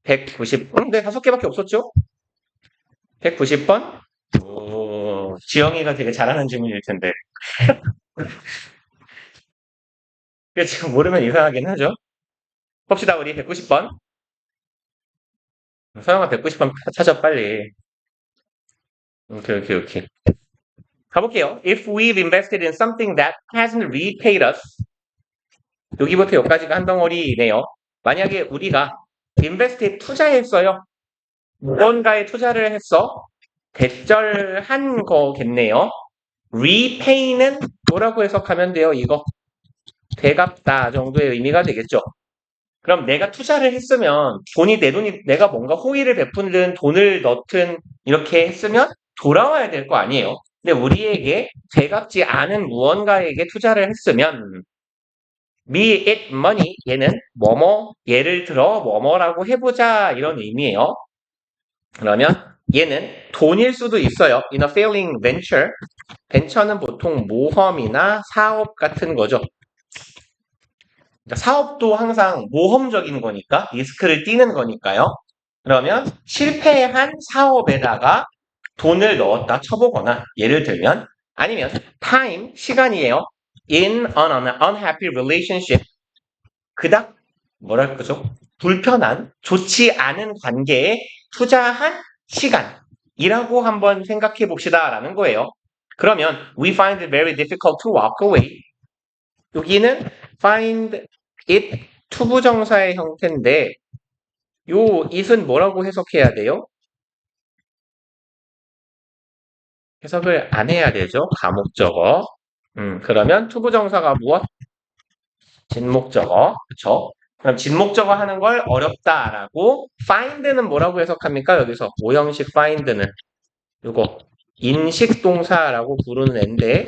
네, 5개밖에 없었죠? 190번? 오, 지영이가 되게 잘하는 질문일 텐데. 그 지금 모르면 이상하긴 하죠? 봅시다, 우리 190번. 서영아 190번 찾아, 빨리. 오케이, 오케이, 오케이. 가볼게요. If we've invested in something that hasn't repaid us. 여기부터 여기까지가 한 덩어리네요. 만약에 우리가 인베스트에 투자했어요. 무언가에 투자를 했어. 대절한 거겠네요. repay는 뭐라고 해석하면 돼요? 이거 되갚다 정도의 의미가 되겠죠. 그럼 내가 투자를 했으면 내 돈이 내가 뭔가 호의를 베푸든 돈을 넣든 이렇게 했으면 돌아와야 될 거 아니에요. 근데 우리에게 되갚지 않은 무언가에게 투자를 했으면 be it money 얘는 뭐뭐 예를 들어 뭐뭐라고 해보자 이런 의미예요. 그러면 얘는 돈일 수도 있어요. In a failing venture 벤처는 보통 모험이나 사업 같은 거죠. 그러니까 사업도 항상 모험적인 거니까 리스크를 띠는 거니까요. 그러면 실패한 사업에다가 돈을 넣었다 쳐보거나 예를 들면 아니면 time 시간이에요. In an unhappy relationship 그닥 뭐랄까죠? 불편한 좋지 않은 관계에 투자한 시간이라고 한번 생각해 봅시다라는 거예요. 그러면 we find it very difficult to walk away. 여기는 find it 투부정사의 형태인데 요 it은 뭐라고 해석해야 돼요? 해석을 안 해야 되죠. 가목적어. 그러면 투부정사가 무엇? 진목적어. 그쵸? 그럼 진목적어 하는 걸 어렵다라고 find는 뭐라고 해석합니까? 여기서 오형식 find는 요거 인식동사라고 부르는 앤데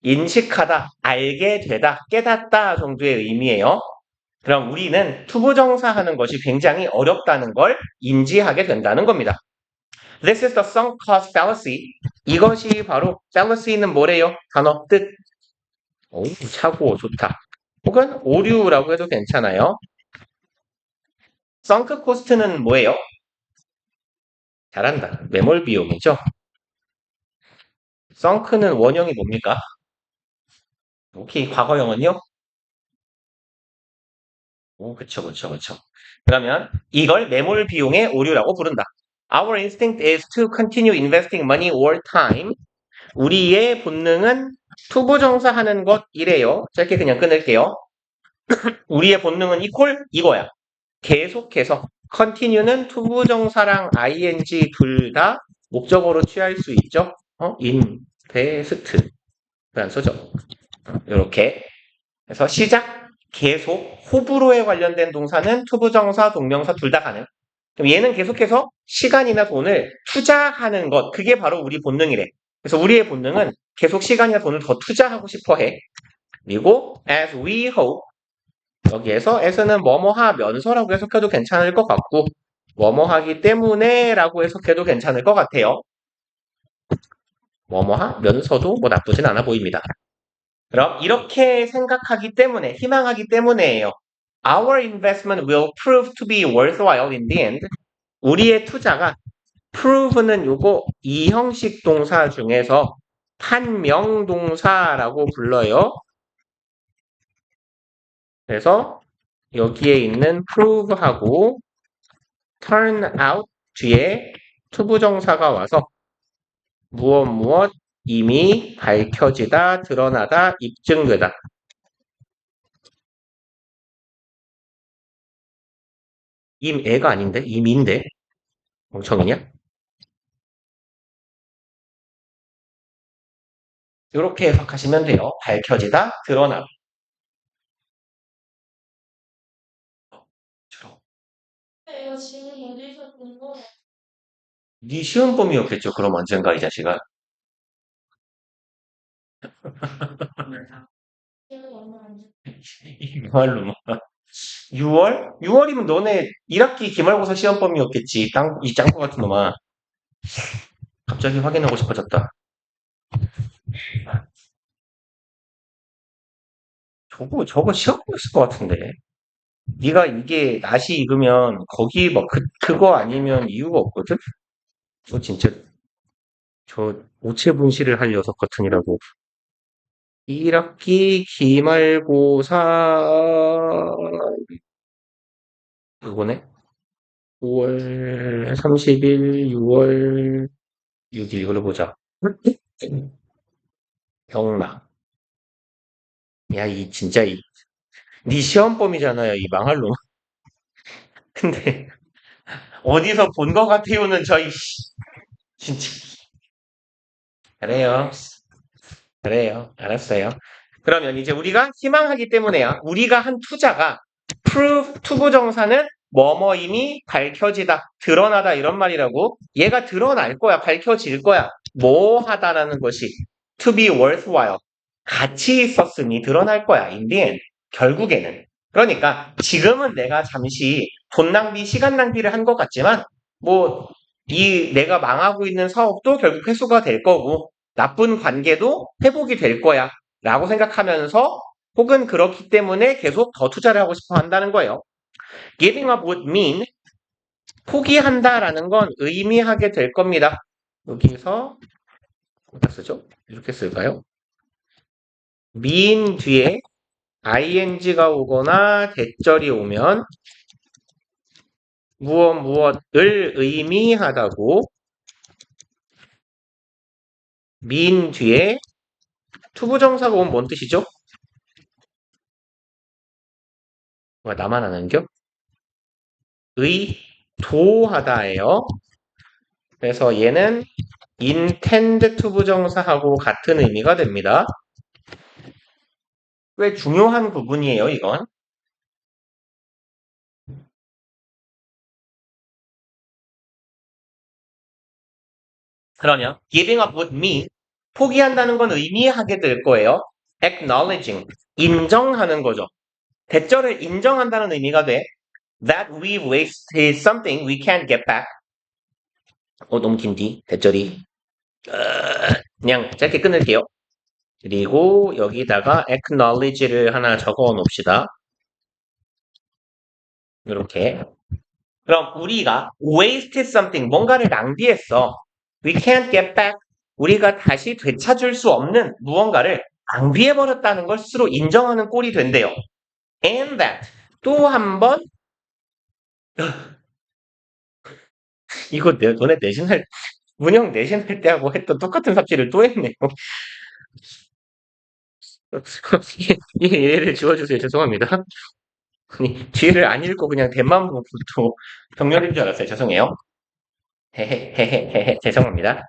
인식하다, 알게 되다, 깨닫다 정도의 의미예요. 그럼 우리는 투부정사 하는 것이 굉장히 어렵다는 걸 인지하게 된다는 겁니다. This is the sunk cost fallacy. 이것이 바로 fallacy는 뭐래요? 단어 뜻. 오, 차고 좋다. 혹은 오류라고 해도 괜찮아요. sunk cost는 뭐예요? 잘한다. 매몰 비용이죠. sunk는 원형이 뭡니까? 오케이, 과거형은요? 오, 그쵸, 그쵸, 그쵸. 그러면 이걸 매몰 비용의 오류라고 부른다. Our instinct is to continue investing money or time. 우리의 본능은 투부정사 하는 것이래요. 짧게 그냥 끊을게요. 우리의 본능은 이퀄 이거야. 계속해서 continue는 투부정사랑 ing 둘 다 목적어로 취할 수 있죠. invest 라는 소죠. 이렇게 그래서 시작, 계속, 호불호에 관련된 동사는 투부정사, 동명사 둘 다 가능. 그럼 얘는 계속해서 시간이나 돈을 투자하는 것, 그게 바로 우리 본능이래. 그래서 우리의 본능은 계속 시간이나 돈을 더 투자하고 싶어 해. 그리고 as we hope, 여기에서 as는 뭐뭐 하면서라고 해석해도 괜찮을 것 같고 뭐뭐 하기 때문에 라고 해석해도 괜찮을 것 같아요. 뭐뭐 하면서도 뭐 나쁘진 않아 보입니다. 그럼 이렇게 생각하기 때문에, 희망하기 때문에예요. Our investment will prove to be worthwhile in the end. 우리의 투자가 prove는 요거 이형식 동사 중에서 판명동사라고 불러요. 그래서 여기에 있는 prove하고 turn out 뒤에 투부정사가 와서 무엇 이미 밝혀지다, 드러나다, 입증되다. 임애가 아닌데? 임인데? 멍청이냐? 이렇게 해석하시면 돼요. 밝혀지다, 드러나다. 이거 지금 어디서 본 거? 네 시험범위였겠죠. 그럼 언젠가 이 자식아. 이말로 뭐. 6월? 6월이면 너네 1학기 기말고사 시험범위였겠지. 이 짱구 같은 놈아. 갑자기 확인하고 싶어졌다. 저거 시험범위였을 것 같은데. 네가 이게 낫이 익으면 거기 뭐 그거 아니면 이유가 없거든? 저 진짜 저 오체 분실을 할 녀석 같으니라고. 1학기 기말고사 그거네? 5월 30일, 6월 6일 이걸로 보자. 경락. 야, 이 진짜 네 시험범이잖아요, 이 망할 놈. 근데 어디서 본 것 같아요는 저희 진짜 그래요. 그래요. 알았어요. 그러면 이제 우리가 희망하기 때문에요. 우리가 한 투자가 prove 투부정사는 뭐뭐임이 밝혀지다, 드러나다 이런 말이라고. 얘가 드러날 거야, 밝혀질 거야. 뭐 하다라는 것이 to be worthwhile. 가치 있었으니 드러날 거야. in the end. 결국에는. 그러니까 지금은 내가 잠시 돈 낭비, 시간 낭비를 한 것 같지만 뭐 이 내가 망하고 있는 사업도 결국 회수가 될 거고 나쁜 관계도 회복이 될 거야. 라고 생각하면서 혹은 그렇기 때문에 계속 더 투자를 하고 싶어 한다는 거예요. Giving up would mean 포기한다라는 건 의미하게 될 겁니다. 여기서 어디다 쓰죠? 이렇게 쓸까요? mean 뒤에 ing가 오거나 대절이 오면 무엇을 의미하다고 mean 뒤에 투부정사가 오면 뭔 뜻이죠? 나만 아는겨? 의도하다예요. 그래서 얘는 intend to 부정사하고 같은 의미가 됩니다. 꽤 중요한 부분이에요, 이건. 그러면 giving up would mean 포기한다는 건 의미하게 될 거예요. acknowledging 인정하는 거죠. 대절을 인정한다는 의미가 돼. That we've wasted something we can't get back. 너무 긴디 대절이. 그냥 짧게 끊을게요. 그리고 여기다가 acknowledge를 하나 적어 놓읍시다. 이렇게. 그럼 우리가 wasted something, 뭔가를 낭비했어. We can't get back. 우리가 다시 되찾을 수 없는 무언가를 낭비해버렸다는 걸 스스로 인정하는 꼴이 된대요. And that. 또 한 번, 이거 너네 내신할, 문형 내신할 때하고 했던 똑같은 삽질을 또 했네요. 이 예를 지워주세요. 죄송합니다. 아니, 뒤를 안 읽고 그냥 대만 보고 또 병렬인 줄 알았어요. 죄송해요. 헤헤헤헤헤헤 죄송합니다.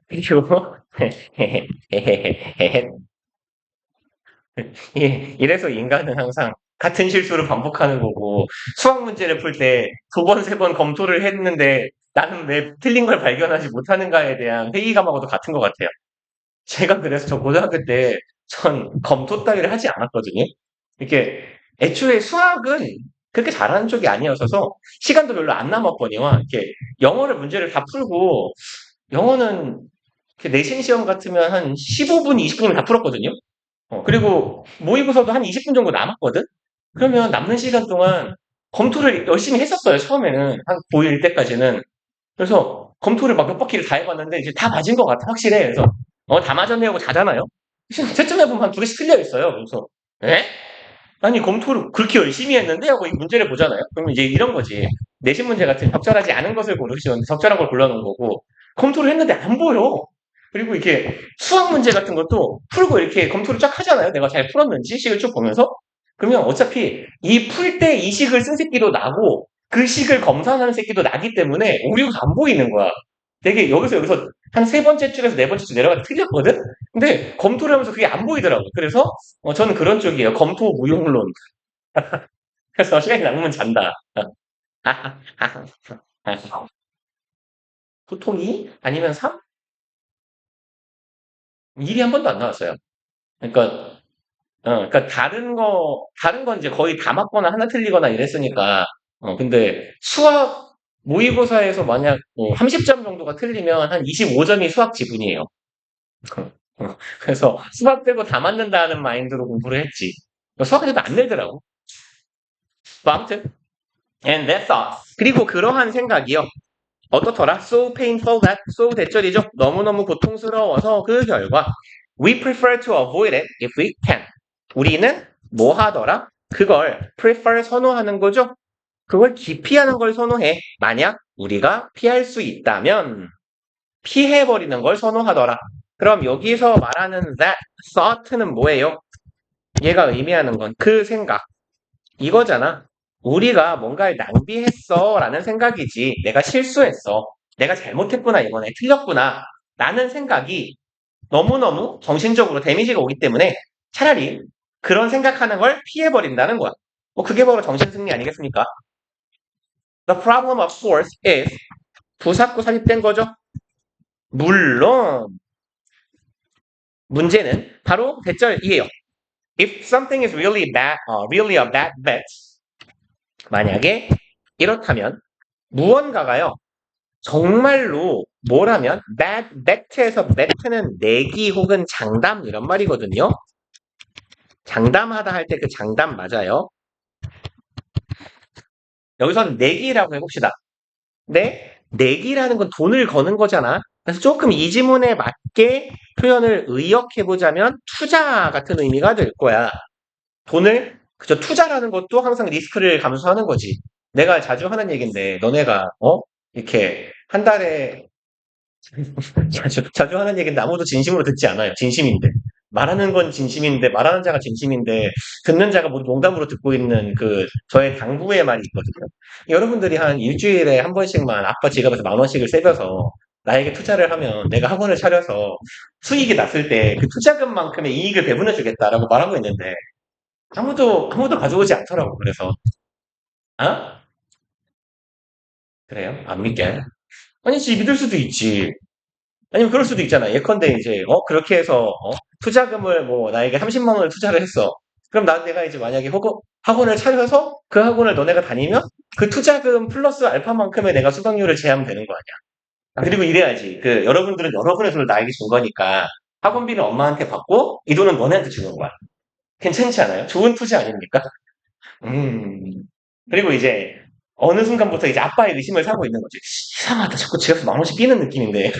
그리고 헤헤헤헤헤헤 이래서 인간은 항상 같은 실수를 반복하는 거고 수학 문제를 풀 때 두 번, 세 번 검토를 했는데 나는 왜 틀린 걸 발견하지 못하는가에 대한 회의감하고도 같은 것 같아요. 제가 그래서 저 고등학교 때 전 검토 따위를 하지 않았거든요. 이렇게 애초에 수학은 그렇게 잘하는 쪽이 아니어서 시간도 별로 안 남았거니와 이렇게 영어를 문제를 다 풀고 영어는 내신 시험 같으면 한 15분, 20분이면 다 풀었거든요. 그리고 모의고사도 한 20분 정도 남았거든? 그러면 남는 시간 동안 검토를 열심히 했었어요, 처음에는. 한 고1 때까지는. 그래서 검토를 막 몇 바퀴를 다 해봤는데 이제 다 맞은 것 같아, 확실해. 그래서, 다 맞았네 하고 자잖아요? 채점해 보면 한 두 개씩 틀려 있어요. 그래서, 에? 아니, 검토를 그렇게 열심히 했는데? 하고 이 문제를 보잖아요? 그러면 이제 이런 거지. 내신 문제 같은 적절하지 않은 것을 고르시는데 적절한 걸 골라놓은 거고, 검토를 했는데 안 보여. 그리고 이렇게 수학 문제 같은 것도 풀고 이렇게 검토를 쫙 하잖아요. 내가 잘 풀었는지 식을 쭉 보면서. 그러면 어차피 이 풀 때 이 식을 쓴 새끼도 나고 그 식을 검사하는 새끼도 나기 때문에 오류가 안 보이는 거야. 되게 여기서 한 세 번째 줄에서 네 번째 줄 내려가 틀렸거든? 근데 검토를 하면서 그게 안 보이더라고. 그래서 저는 그런 쪽이에요. 검토 무용론. 그래서 시간이 남으면 잔다. 보통 2? 아니면 3? 일이 한 번도 안 나왔어요. 그러니까 그러니까 다른 건 이제 거의 다 맞거나 하나 틀리거나 이랬으니까. 근데 수학 모의고사에서 만약 30점 정도가 틀리면 한 25점이 수학 지분이에요. 그래서 수학 빼고 다 맞는다는 마인드로 공부를 했지. 수학에도 안 내더라고. 아무튼 and that thought 그리고 그러한 생각이요. 어떻더라? So painful that so 대절이죠. 너무너무 고통스러워서 그 결과 we prefer to avoid it if we can. 우리는 뭐 하더라? 그걸 prefer 선호하는 거죠. 그걸 기피하는 걸 선호해. 만약 우리가 피할 수 있다면 피해버리는 걸 선호하더라. 그럼 여기서 말하는 that thought는 뭐예요? 얘가 의미하는 건 그 생각. 이거잖아. 우리가 뭔가를 낭비했어 라는 생각이지 내가 실수했어. 내가 잘못했구나 이번에 틀렸구나 라는 생각이 너무너무 정신적으로 데미지가 오기 때문에 차라리 그런 생각하는 걸 피해버린다는 거야. 뭐 그게 바로 정신승리 아니겠습니까? The problem of course is 부사구 삽입된 거죠. 물론 문제는 바로 대절이에요. If something is really bad, really a bad bet, 만약에 이렇다면 무언가가요 정말로 뭐라면 bad bet에서 bet는 내기 혹은 장담 이런 말이거든요. 장담하다 할 때 그 장담 맞아요. 여기서는 내기라고 해봅시다. 근데 내기라는 건 돈을 거는 거잖아. 그래서 조금 이 지문에 맞게 표현을 의역해보자면 투자 같은 의미가 될 거야. 돈을 그저 투자라는 것도 항상 리스크를 감수하는 거지. 내가 자주 하는 얘기인데 너네가 이렇게 한 달에 자주 하는 얘기인데 아무도 진심으로 듣지 않아요. 진심인데. 말하는 건 진심인데, 말하는 자가 진심인데, 듣는 자가 모두 농담으로 듣고 있는 그, 저의 당부의 말이 있거든요. 여러분들이 한 일주일에 한 번씩만 아빠 지갑에서 10,000원씩을 세벼서 나에게 투자를 하면 내가 학원을 차려서 수익이 났을 때 그 투자금만큼의 이익을 배분해 주겠다라고 말하고 있는데, 아무도 가져오지 않더라고. 그래서, 아? 그래요? 안 믿게. 아니지, 믿을 수도 있지. 아니면 그럴 수도 있잖아. 예컨대 이제 그렇게 해서 투자금을 뭐 나에게 30만 원을 투자를 했어. 그럼 내가 이제 만약에 학원을 차려서 그 학원을 너네가 다니면 그 투자금 플러스 알파만큼의 내가 수강료를 제하면 되는 거 아니야. 그리고 이래야지. 그 여러분들은 여러분의 돈을 나에게 준 거니까 학원비는 엄마한테 받고 이 돈은 너네한테 주는 거야. 괜찮지 않아요? 좋은 투자 아닙니까? 음. 그리고 이제 어느 순간부터 이제 아빠의 의심을 사고 있는 거지. 이상하다. 자꾸 지갑에서 10,000원씩 끼는 느낌인데.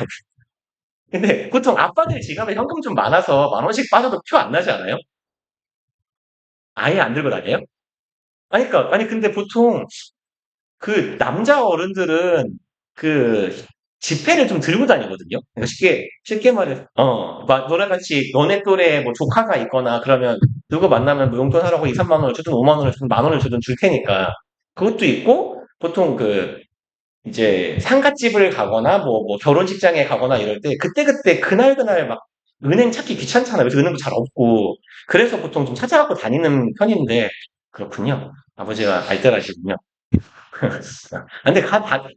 근데 보통 아빠들 지갑에 현금 좀 많아서 10,000원씩 빠져도 표 안 나지 않아요? 아예 안 들고 다녀요? 아니 근데 보통 그 남자 어른들은 그 지폐를 좀 들고 다니거든요. 그러니까 쉽게 말해서 너랑 같이 너네 또래 뭐 조카가 있거나 그러면 누구 만나면 뭐 용돈 하라고 2, 3만 원을 주든 5만 원을 주든 만 원을 주든 줄 테니까 그것도 있고 보통 그 이제 상갓집을 가거나 뭐 결혼식장에 가거나 이럴 때 그때그때 그날그날 막 은행 찾기 귀찮잖아요. 그래서 은행도 잘 없고 그래서 보통 좀 찾아갖고 다니는 편인데 그렇군요. 아버지가 알뜰하시군요. 근데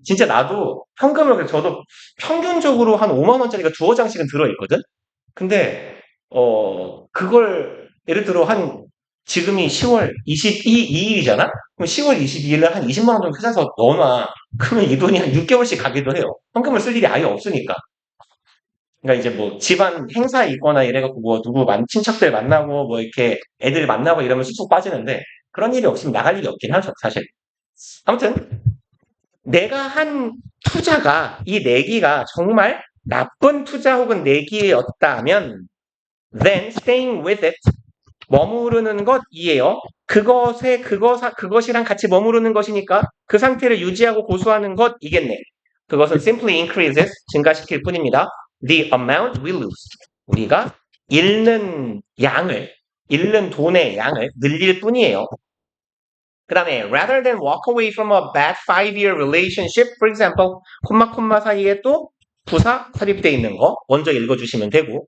진짜 나도 현금을 저도 평균적으로 한 5만 원짜리가 두어 장씩은 들어있거든. 근데 그걸 예를 들어 한 지금이 10월 22일이잖아? 그럼 10월 22일에 한 20만 원 정도 찾아서 넣어놔. 그러면 이 돈이 한 6개월씩 가기도 해요. 현금을 쓸 일이 아예 없으니까. 그러니까 이제 뭐 집안 행사에 있거나 이래갖고 뭐 친척들 만나고 뭐 이렇게 애들 만나고 이러면 쑥쑥 빠지는데 그런 일이 없으면 나갈 일이 없긴 하죠, 사실. 아무튼 내가 한 투자가 이 내기가 정말 나쁜 투자 혹은 내기였다면 then staying with it 머무르는 것이에요. 그것이랑 같이 머무르는 것이니까 그 상태를 유지하고 고수하는 것이겠네. 그것은 simply increases 증가시킬 뿐입니다. The amount we lose 우리가 잃는 돈의 양을 늘릴 뿐이에요. 그 다음에 rather than walk away from a bad 5-year relationship, for example, 콤마 사이에 또 부사 삽입되어 있는 거 먼저 읽어주시면 되고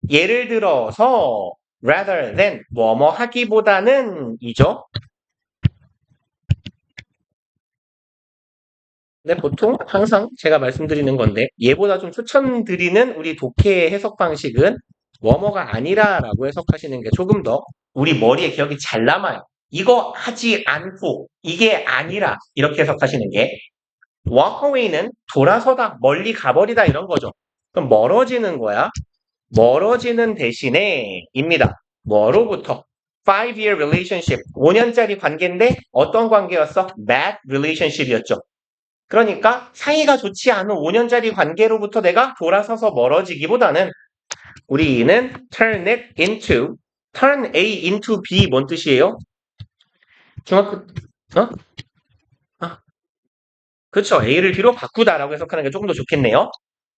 예를 들어서 rather than 뭐뭐 하기보다는 이죠. 근데 보통 항상 제가 말씀드리는 건데 얘보다 좀 추천드리는 우리 독해의 해석 방식은 뭐뭐가 아니라라고 해석하시는 게 조금 더 우리 머리에 기억이 잘 남아요. 이거 하지 않고 이게 아니라 이렇게 해석하시는 게 walk away는 돌아서다 멀리 가버리다 이런 거죠. 그럼 멀어지는 거야. 멀어지는 대신에 입니다. 뭐로부터? 5-year relationship, 5년짜리 관계인데 어떤 관계였어? bad relationship이었죠. 그러니까 사이가 좋지 않은 5년짜리 관계로부터 내가 돌아서서 멀어지기보다는 우리는 turn A into B 뭔 뜻이에요? 중학교, 어? 아, 그렇죠. A를 B로 바꾸다라고 해석하는 게 조금 더 좋겠네요.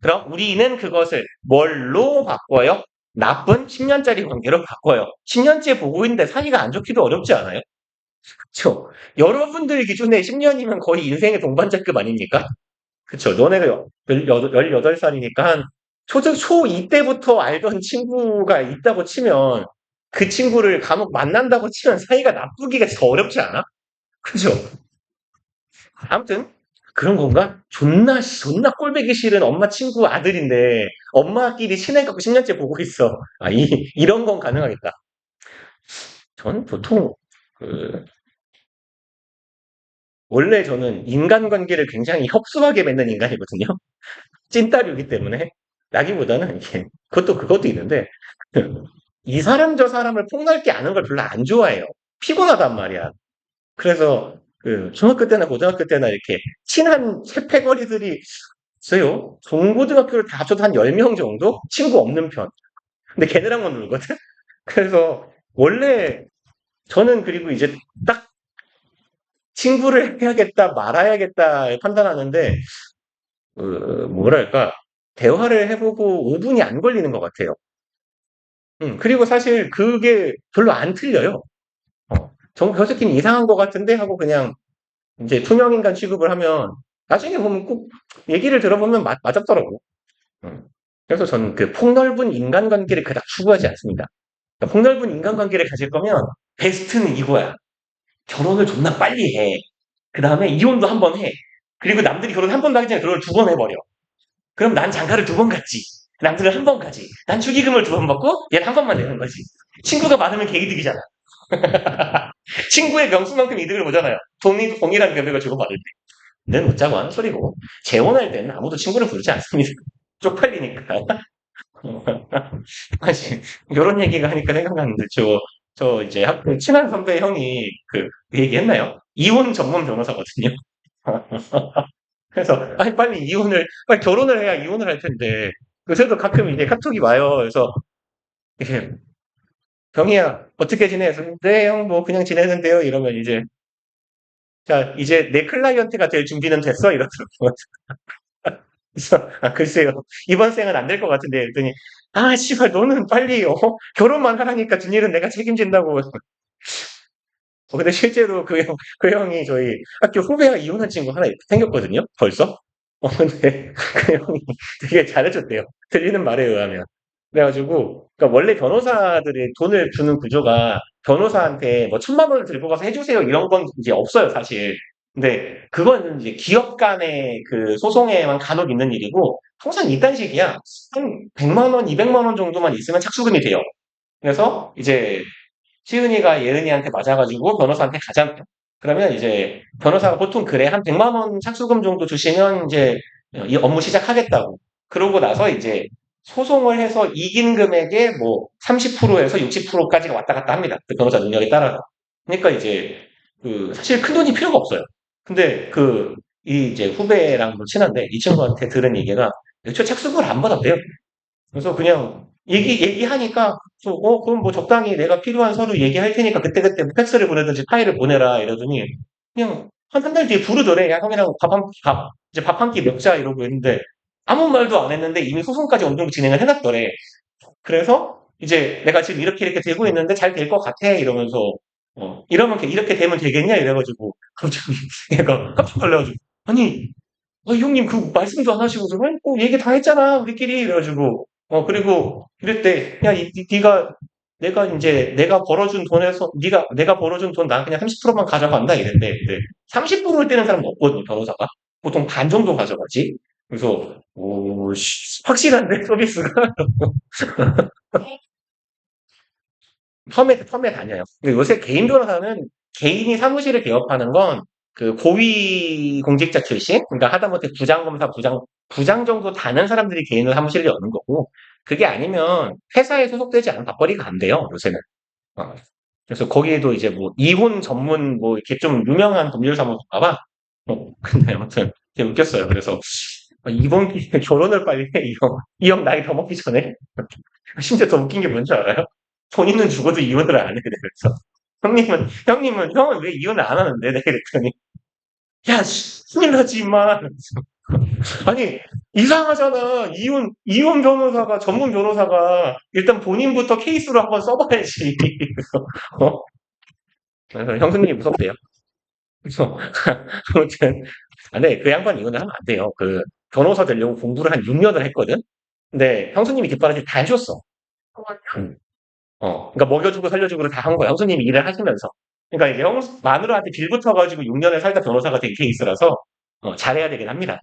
그럼 우리는 그것을 뭘로 바꿔요? 나쁜 10년짜리 관계로 바꿔요. 10년째 보고 있는데 사이가 안 좋기도 어렵지 않아요? 그쵸? 여러분들 기준에 10년이면 거의 인생의 동반자급 아닙니까? 그쵸? 너네가 18살이니까 한 초2 때부터 알던 친구가 있다고 치면 그 친구를 간혹 만난다고 치면 사이가 나쁘기가 더 어렵지 않아? 그죠? 아무튼 그런 건가? 존나 꼴보기 싫은 엄마 친구 아들인데 엄마끼리 친해갖고 10년째 보고 있어. 아, 이런 건 가능하겠다. 저는 보통 그 원래 저는 인간관계를 굉장히 협소하게 맺는 인간이거든요. 찐따류기 때문에 라기보다는 이게 그것도 있는데 이 사람 저 사람을 폭넓게 아는 걸 별로 안 좋아해요. 피곤하단 말이야. 그래서 그 중학교 때나 고등학교 때나 이렇게 친한 새패거리들이 있어요. 중고등학교를 다 합쳐도 한 10명 정도? 친구 없는 편. 근데 걔네랑만 놀거든? 그래서 원래 저는 그리고 이제 딱 친구를 해야겠다, 말아야겠다 판단하는데 뭐랄까 대화를 해보고 5분이 안 걸리는 것 같아요. 그리고 사실 그게 별로 안 틀려요. 저 새끼는 이상한 것 같은데 하고 그냥 이제 투명인간 취급을 하면 나중에 보면 꼭 얘기를 들어보면 맞았더라고. 음. 그래서 저는 그 폭넓은 인간관계를 그닥 추구하지 않습니다. 그러니까 폭넓은 인간관계를 가질 거면 베스트는 이거야. 결혼을 존나 빨리 해. 그 다음에 이혼도 한 번 해. 그리고 남들이 결혼 한 번도 하기 전에 결혼을 2번 해버려. 그럼 난 장가를 2번 갔지. 남들은 한 번 가지. 난 축의금을 2번 받고 얘는 한 번만 내는 거지. 친구가 많으면 개이득이잖아. 친구의 명수만큼 이득을 보잖아요. 돈이 동일한 금액을 주고받을 때. 는 웃자고 하는 소리고 재혼할 때는 아무도 친구를 부르지 않습니다. 쪽팔리니까. 사실 이런 얘기가 하니까 생각났는데 저 이제 학교 친한 선배 형이 그 얘기했나요? 이혼 전문 변호사거든요. 그래서 아니 빨리 결혼을 해야 이혼을 할 텐데 요새도 가끔 이제 카톡이 와요. 그래서 이게 병이야 어떻게 지내? 그래서 네 형 뭐 그냥 지내는데요. 이러면 이제 자 이제 내 클라이언트가 될 준비는 됐어? 이러더라고. 그래서 아 글쎄요. 이번 생은 안 될 것 같은데 그랬더니 아 씨발 너는 빨리 결혼만 하라니까 뒷일은 내가 책임진다고. 근데 실제로 그 형이 저희 학교 후배가 이혼한 친구 하나 생겼거든요. 벌써. 근데 그 형이 되게 잘해줬대요. 들리는 말에 의하면. 그래가지고 그러니까 원래 변호사들이 돈을 주는 구조가 변호사한테 뭐 1,000만 원을 들고 가서 해주세요 이런 건 이제 없어요 사실. 근데 그거는 이제 기업 간의 그 소송에만 간혹 있는 일이고 항상 이딴 식이야. 한 100만 원, 200만 원 정도만 있으면 착수금이 돼요. 그래서 이제 시은이가 예은이한테 맞아가지고 변호사한테 가잖아요. 그러면 이제 변호사가 보통 그래 한 100만 원 착수금 정도 주시면 이제 이 업무 시작하겠다고. 그러고 나서 이제 소송을 해서 이긴 금액의 뭐 30%에서 60%까지가 왔다 갔다 합니다. 그 변호사 능력에 따라서. 그러니까 이제 그 사실 큰 돈이 필요가 없어요. 근데 이 이제 후배랑 뭐 친한데 이 친구한테 들은 얘기가 애초에 착수금을 안 받았대요. 그래서 그냥 얘기하니까 그럼 뭐 적당히 내가 필요한 서류 얘기할 테니까 그때그때 뭐 팩스를 보내든지 파일을 보내라 이러더니 그냥 한 달 뒤에 부르더래. 야 형이랑 이제 밥 한 끼 먹자 이러고 했는데 아무 말도 안 했는데 이미 소송까지 어느 정도 진행을 해놨더래. 그래서 이제 내가 지금 이렇게 되고 있는데 잘 될 것 같아 이러면서 이러면 이렇게 되면 되겠냐 이래가지고 갑자기 얘가 깜짝 놀라가지고 아니 형님 그 말씀도 안 하시고서 얘기 다 했잖아 우리끼리 이래가지고 그리고 이랬대 야 네가 내가 이제 내가 벌어준 돈 난 그냥 30%만 가져간다 이랬대 근데 30%를 떼는 사람은 없거든요 변호사가 보통 반 정도 가져가지 그래서 오 확실한데 서비스가 펌에 다녀요. 근데 요새 개인 변호사는 개인이 사무실을 개업하는 건 그 고위 공직자 출신, 그러니까 하다못해 부장검사, 부장 정도 다는 사람들이 개인 사무실을 여는 거고, 그게 아니면 회사에 소속되지 않은 밥벌이가 안 돼요, 요새는. 어. 그래서 거기에도 이제 뭐 이혼 전문 뭐 이렇게 좀 유명한 법률사무소인가 봐. 근데 아무튼 되게 웃겼어요. 그래서 이번 기회에 결혼을 빨리 해. 이 형 나이 더 먹기 전에. 심지어 더 웃긴 게 뭔지 알아요? 본인은 죽어도 이혼을 안 해. 그래서 형님은 왜 이혼을 안 하는데? 내가 그랬더니 야, 큰일 나지, 임마. 아니, 이상하잖아. 이혼 변호사가, 전문 변호사가, 일단 본인부터 케이스로 한번 써봐야지. 그래서, 그래서 형수님이 무섭대요. 그래서, 아무튼, 네, 그 양반 이혼을 하면 안 돼요. 그, 변호사 되려고 공부를 한 6년을 했거든? 근데 형수님이 뒷바라지 다 해줬어. 음. 그러니까 먹여주고 살려주고를 다 한 거야. 형수님이 일을 하시면서. 그러니까 이제 마누라한테 빌붙어가지고 6년을 살다 변호사가 된 케이스라서, 잘해야 되긴 합니다.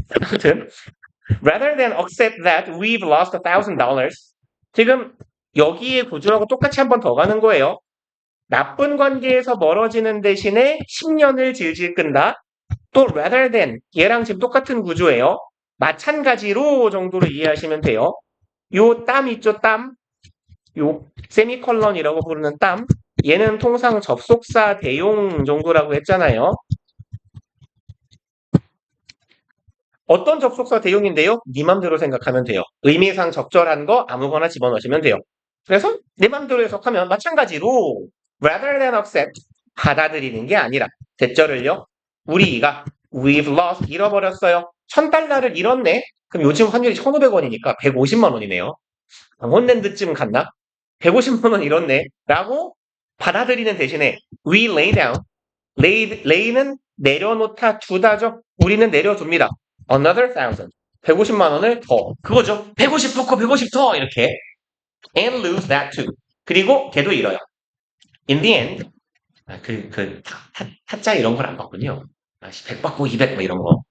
아무튼, rather than accept that we've lost $1,000. 지금 여기에 구조하고 똑같이 한 번 더 가는 거예요. 나쁜 관계에서 멀어지는 대신에 10년을 질질 끈다. 또 rather than 얘랑 지금 똑같은 구조예요. 마찬가지로 정도로 이해하시면 돼요. 요 땀 있죠, 땀. 요 세미컬런이라고 부르는 땀. 얘는 통상 접속사 대용 정도라고 했잖아요. 어떤 접속사 대용인데요? 네 맘대로 생각하면 돼요. 의미상 적절한 거 아무거나 집어넣으시면 돼요. 그래서 내 맘대로 해석하면 마찬가지로 rather than accept 받아들이는 게 아니라 대절을요. 우리가 we've lost 잃어버렸어요. 1,000달러를 잃었네. 그럼 요즘 환율이 1,500원이니까 150만 원이네요. 원랜드쯤 갔나? 150만 원 잃었네. 라고 받아들이는 대신에 we lay down lay는 내려놓다 두다죠. 우리는 내려둡니다. Another thousand. 150만 원을 더. 그거죠. 150 더, 150 더. 이렇게. And lose that too. 그리고 걔도 잃어요. In the end. 타짜 이런 걸 안 봤군요. 100 받고 200 뭐 이런 거.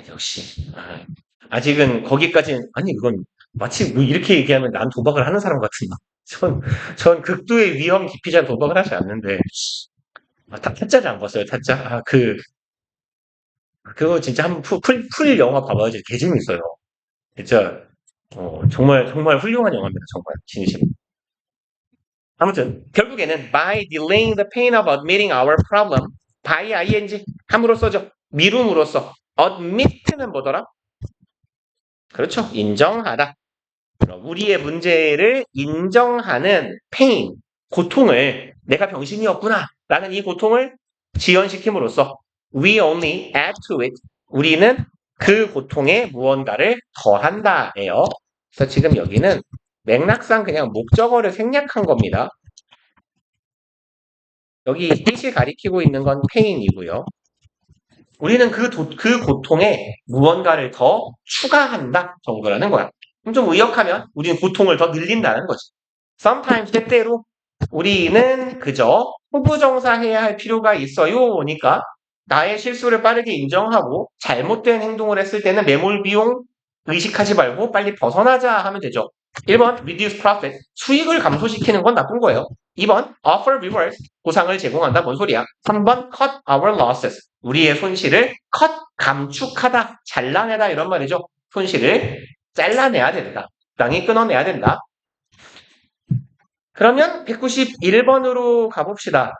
역시. 아직은 거기까지는, 아니, 이건 마치 뭐 이렇게 얘기하면 난 도박을 하는 사람 같은. 전 극도의 위험 기피자 도박을 하지 않는데. 타짜를 안 봤어요, 타짜. 그거 진짜 한번 풀 영화 봐봐요. 진짜 개 재밌어요. 진짜, 정말, 정말 훌륭한 영화입니다. 정말, 진심. 아무튼, 결국에는, by delaying the pain of admitting our problem, by ing, 함으로써죠. 미룸으로써. admit는 뭐더라? 그렇죠. 인정하다. 우리의 문제를 인정하는 pain, 고통을 내가 병신이었구나. 라는 이 고통을 지연시킴으로써 we only add to it. 우리는 그 고통에 무언가를 더한다예요. 그래서 지금 여기는 맥락상 그냥 목적어를 생략한 겁니다. 여기 뜻이 가리키고 있는 건 pain이고요. 우리는 그 고통에 무언가를 더 추가한다 정도라는 거야. 그럼 좀 의역하면 우리는 고통을 더 늘린다는 거지. sometimes 때때로 우리는 그저 호부정사해야 할 필요가 있어요니까 나의 실수를 빠르게 인정하고 잘못된 행동을 했을 때는 매몰 비용 의식하지 말고 빨리 벗어나자 하면 되죠. 1번 reduce profit 수익을 감소시키는 건 나쁜 거예요. 2번 offer rewards 보상을 제공한다 뭔 소리야. 3번 cut our losses 우리의 손실을 cut 감축하다 잘라내다 이런 말이죠. 손실을 잘라내야 된다. 땅이 끊어내야 된다. 그러면 191번으로 가봅시다.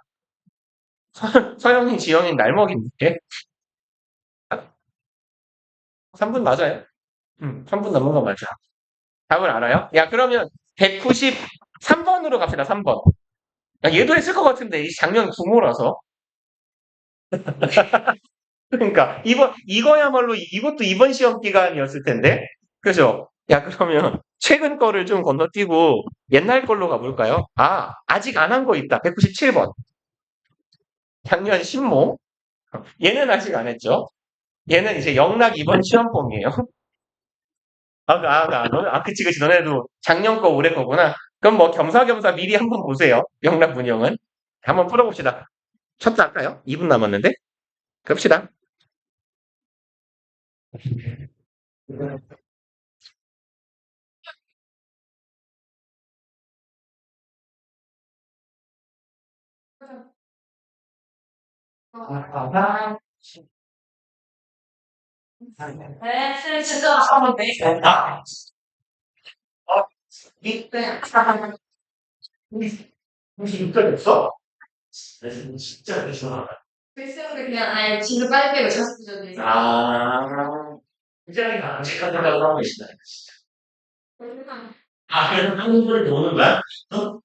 서영이, 지영이 날먹인데? 3분 맞아요? 3분 넘은 거 맞아. 답을 알아요? 야, 그러면 193번으로 갑시다, 3번. 야, 얘도 했을 것 같은데, 이 작년 구모라서. 그러니까, 이거야말로, 이것도 이번 시험 기간이었을 텐데? 그죠? 야, 그러면, 최근 거를 좀 건너뛰고, 옛날 걸로 가볼까요? 아직 안 한 거 있다. 197번. 작년 신모. 얘는 아직 안 했죠? 얘는 이제 영락 이번 시험범이에요. 그치. 너네도 작년 거 올해 거구나. 그럼 뭐 겸사겸사 미리 한번 보세요. 영락 문형은. 한번 풀어봅시다. 첫 할까요? 2분 남았는데? 갑시다. 네, 진짜 한번 돼. 혹시 육자 됐어? 그래서 진짜 죄송하다. 글쎄요, 그냥 아예 진로 빨리 빼고 자습 주전에. 아, 굉장히 강직한 생각을 하고 계시다. 진짜. 그렇구나. 아, 그래서 한국을 오는 거야? 어?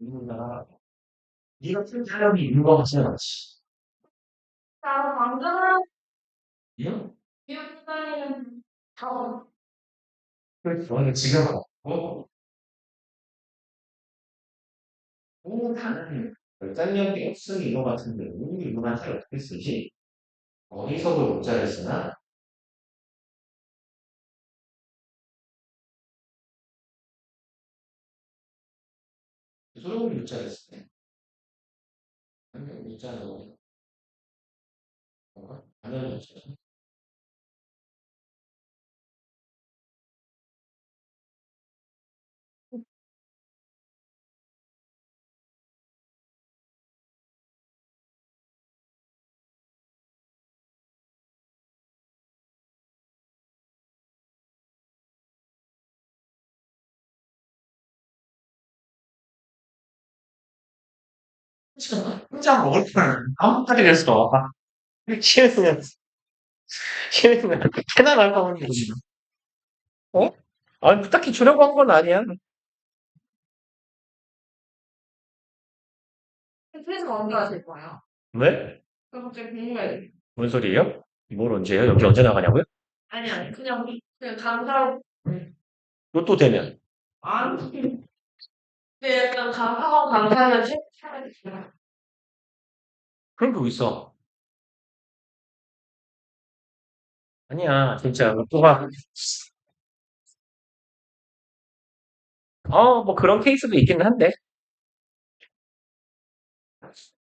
누군가 네 같은 사람이 있는 것 같지는 않지. 나 방금 응? 미국 다니는 저 너는 지금 다른 별단력이 없으니 이거 같은데 우리 이거 한테 어떻게 쓰지? 어디서도 문자를 쓰나? 소용을 문자를 쓰네. 문자는 뭔가? 단어를 문자. 혼자 먹을 걸 아무까지 됐어. 치는 치는 캐나 날까 보는 거지. 어? 아니 딱히 주려고 한 건 아니야. 그래서 언니가 될 거야. 왜? 그럼 갑자기 궁금해. 뭔 소리예요? 뭘 언제요? 여기 언제 나가냐고요? 아니 아니 그냥 감사하고 로또 되면 아니 근데 약간 하고 감사하면 차라리 그런 게 있어. 아니야 진짜 로또가 뭐 그런 케이스도 있긴 한데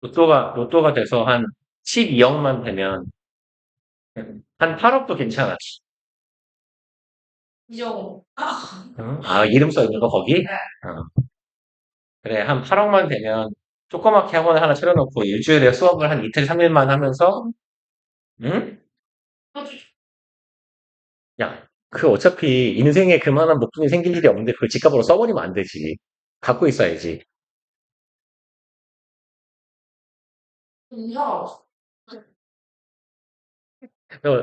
로또가 돼서 한 12억만 되면 한 8억도 괜찮아. 이정 응? 아 이름 써 있는 거 거기? 그래 한 8억만 되면 조그맣게 학원 하나 차려놓고 일주일에 수업을 한 이틀 3일만 하면서 응? 야, 그 어차피 인생에 그만한 목돈이 생길 일이 없는데 그걸 집값으로 써버리면 안 되지. 갖고 있어야지. 이정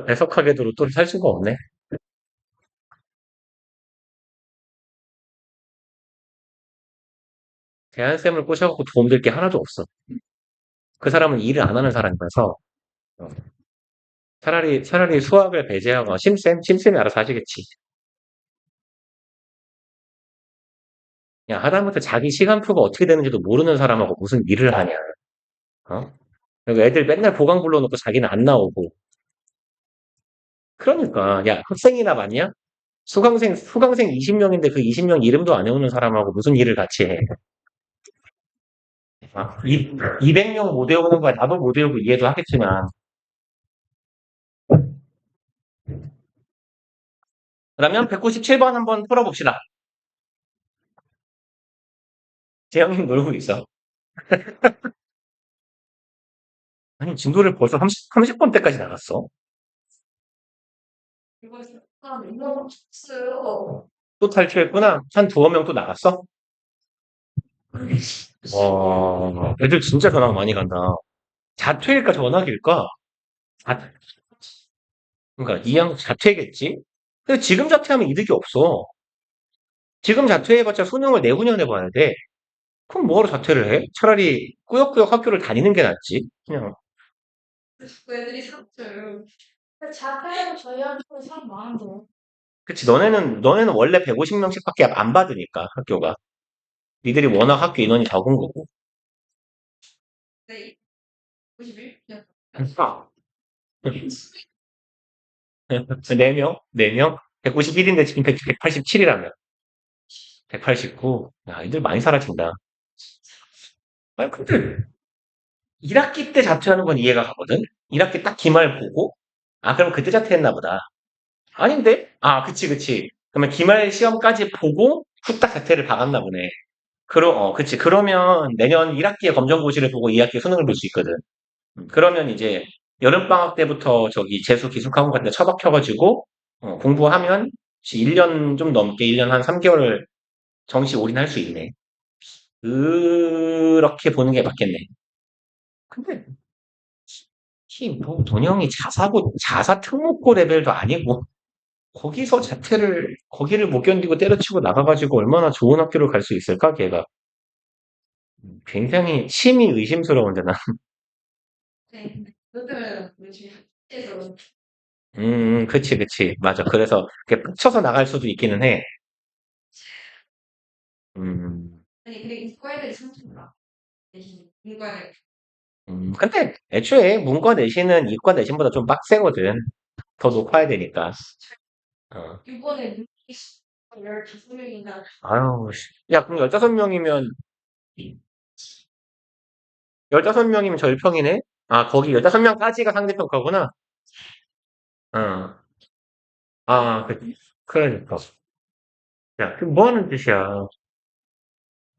애석하게도 로또를 살 수가 없네. 대한쌤을 꼬셔갖고 도움될 게 하나도 없어. 그 사람은 일을 안 하는 사람이라서 어, 차라리 수학을 배제하고 심쌤이 알아서 하시겠지. 야, 하다못해 자기 시간표가 어떻게 되는지도 모르는 사람하고 무슨 일을 하냐. 어? 그리고 애들 맨날 보강 불러놓고 자기는 안 나오고. 그러니까, 야, 학생이나 맞냐? 수강생 20명인데 그 20명 이름도 안 외우는 사람하고 무슨 일을 같이 해. 200명 못 외우는 거야. 나도 못 외우고 이해도 하겠지만. 그러면 197번 한번 풀어봅시다. 재영님 놀고 있어. 아니, 진도를 벌써 30번 때까지 나갔어. 이거 약간 이거 없어요. 또 탈출했구나. 한 두어 명 또 나갔어? 애들 진짜 전학 많이 간다. 자퇴일까 전학일까? 자, 그러니까 이양 자퇴겠지? 근데 지금 자퇴하면 이득이 없어. 지금 자퇴해봤자 수능을 내후년에 봐야 돼. 그럼 뭐하러 자퇴를 해? 차라리 꾸역꾸역 학교를 다니는 게 낫지. 그냥. 그 애들이 샀어요. 자퇴해도 저희한테는 사람 많은데. 그치, 너네는 원래 150명씩밖에 안 받으니까, 학교가. 니들이 워낙 학교 인원이 적은 거고. 네, 91? 아. 4명? 4명? 191인데 지금 187이라며. 189. 야, 이들 많이 사라진다. 아니, 근데 1학기 때 자퇴하는 건 이해가 가거든? 1학기 딱 기말 보고? 아, 그럼 그때 자퇴했나 보다. 아닌데? 아, 그치. 그러면 기말 시험까지 보고 후딱 자퇴를 박았나 보네. 그치. 그러면 내년 1학기에 검정고시를 보고 2학기에 수능을 볼 수 있거든. 그러면 이제 여름방학 때부터 저기 재수 기숙학원 같은 데 처박혀가지고 공부하면 1년 좀 넘게 1년 한 3개월을 정시 올인할 수 있네. 그렇게 보는 게 맞겠네. 근데 뭐 돈영이 자사 특목고 레벨도 아니고 거기를 못 견디고 때려치고 나가가지고 얼마나 좋은 학교를 갈 수 있을까 걔가. 굉장히 심히 의심스러운데, 나. 네. 그것들은 요즘 학교에서 그치, 그치. 맞아. 그래서, 이렇게 빡쳐서 나갈 수도 있기는 해. 음, 아니 근데 이과애들이 상처가 대신 이과를 근데, 애초에 문과 내신은 이과 내신보다 좀 빡세거든. 더 높아야 되니까. 어. 이번에 15명인가 아유, 씨. 야, 그럼 15명이면, 15명이면 절평이네? 아, 거기 15명까지가 상대평가구나? 어. 아, 그러니까. 야, 그 뭐 하는 짓이야.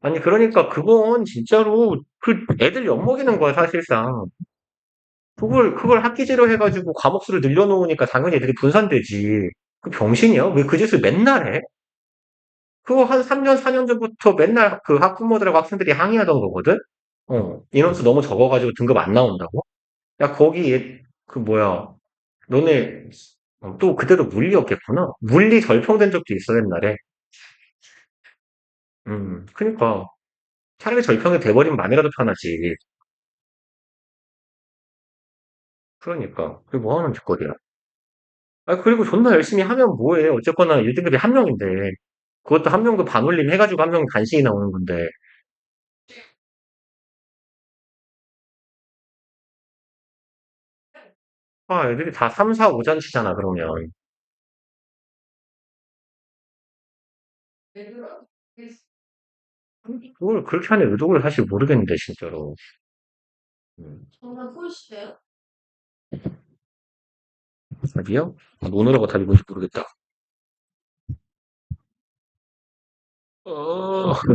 아니, 그러니까 그건 진짜로 그 애들 엿먹이는 거야, 사실상. 그걸 학기제로 해가지고 과목 수를 늘려놓으니까 당연히 애들이 분산되지. 그 병신이야? 왜 그 짓을 맨날 해? 그거 한 3년, 4년 전부터 맨날 그 학부모들하고 학생들이 항의하던 거거든? 인원수 너무 적어가지고 등급 안 나온다고? 야, 거기 그 뭐야. 너네, 또 그때도 물리였겠구나. 물리 절평된 적도 있어, 옛날에. 그니까. 차라리 절평이 돼버리면 마음이라도 편하지. 그러니까. 그게 뭐 하는 짓거리야. 아, 그리고 존나 열심히 하면 뭐해. 어쨌거나 1등급이 한 명인데. 그것도 한 명도 반올림 해가지고 한 명이 간신히 나오는 건데. 아, 애들이 다 3, 4, 5잔치잖아, 그러면. 왜 그러? 그걸 그렇게 하는 의도를 사실 모르겠는데, 진짜로. 음. 정말 꼴찌예요? 답이요? 노느라고 답이 뭔지 모르겠다.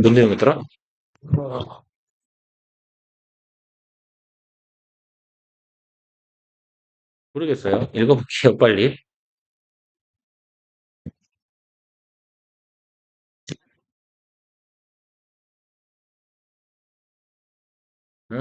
뭔 내용이더라? 어, 모르겠어요. 읽어볼게요, 빨리. 음.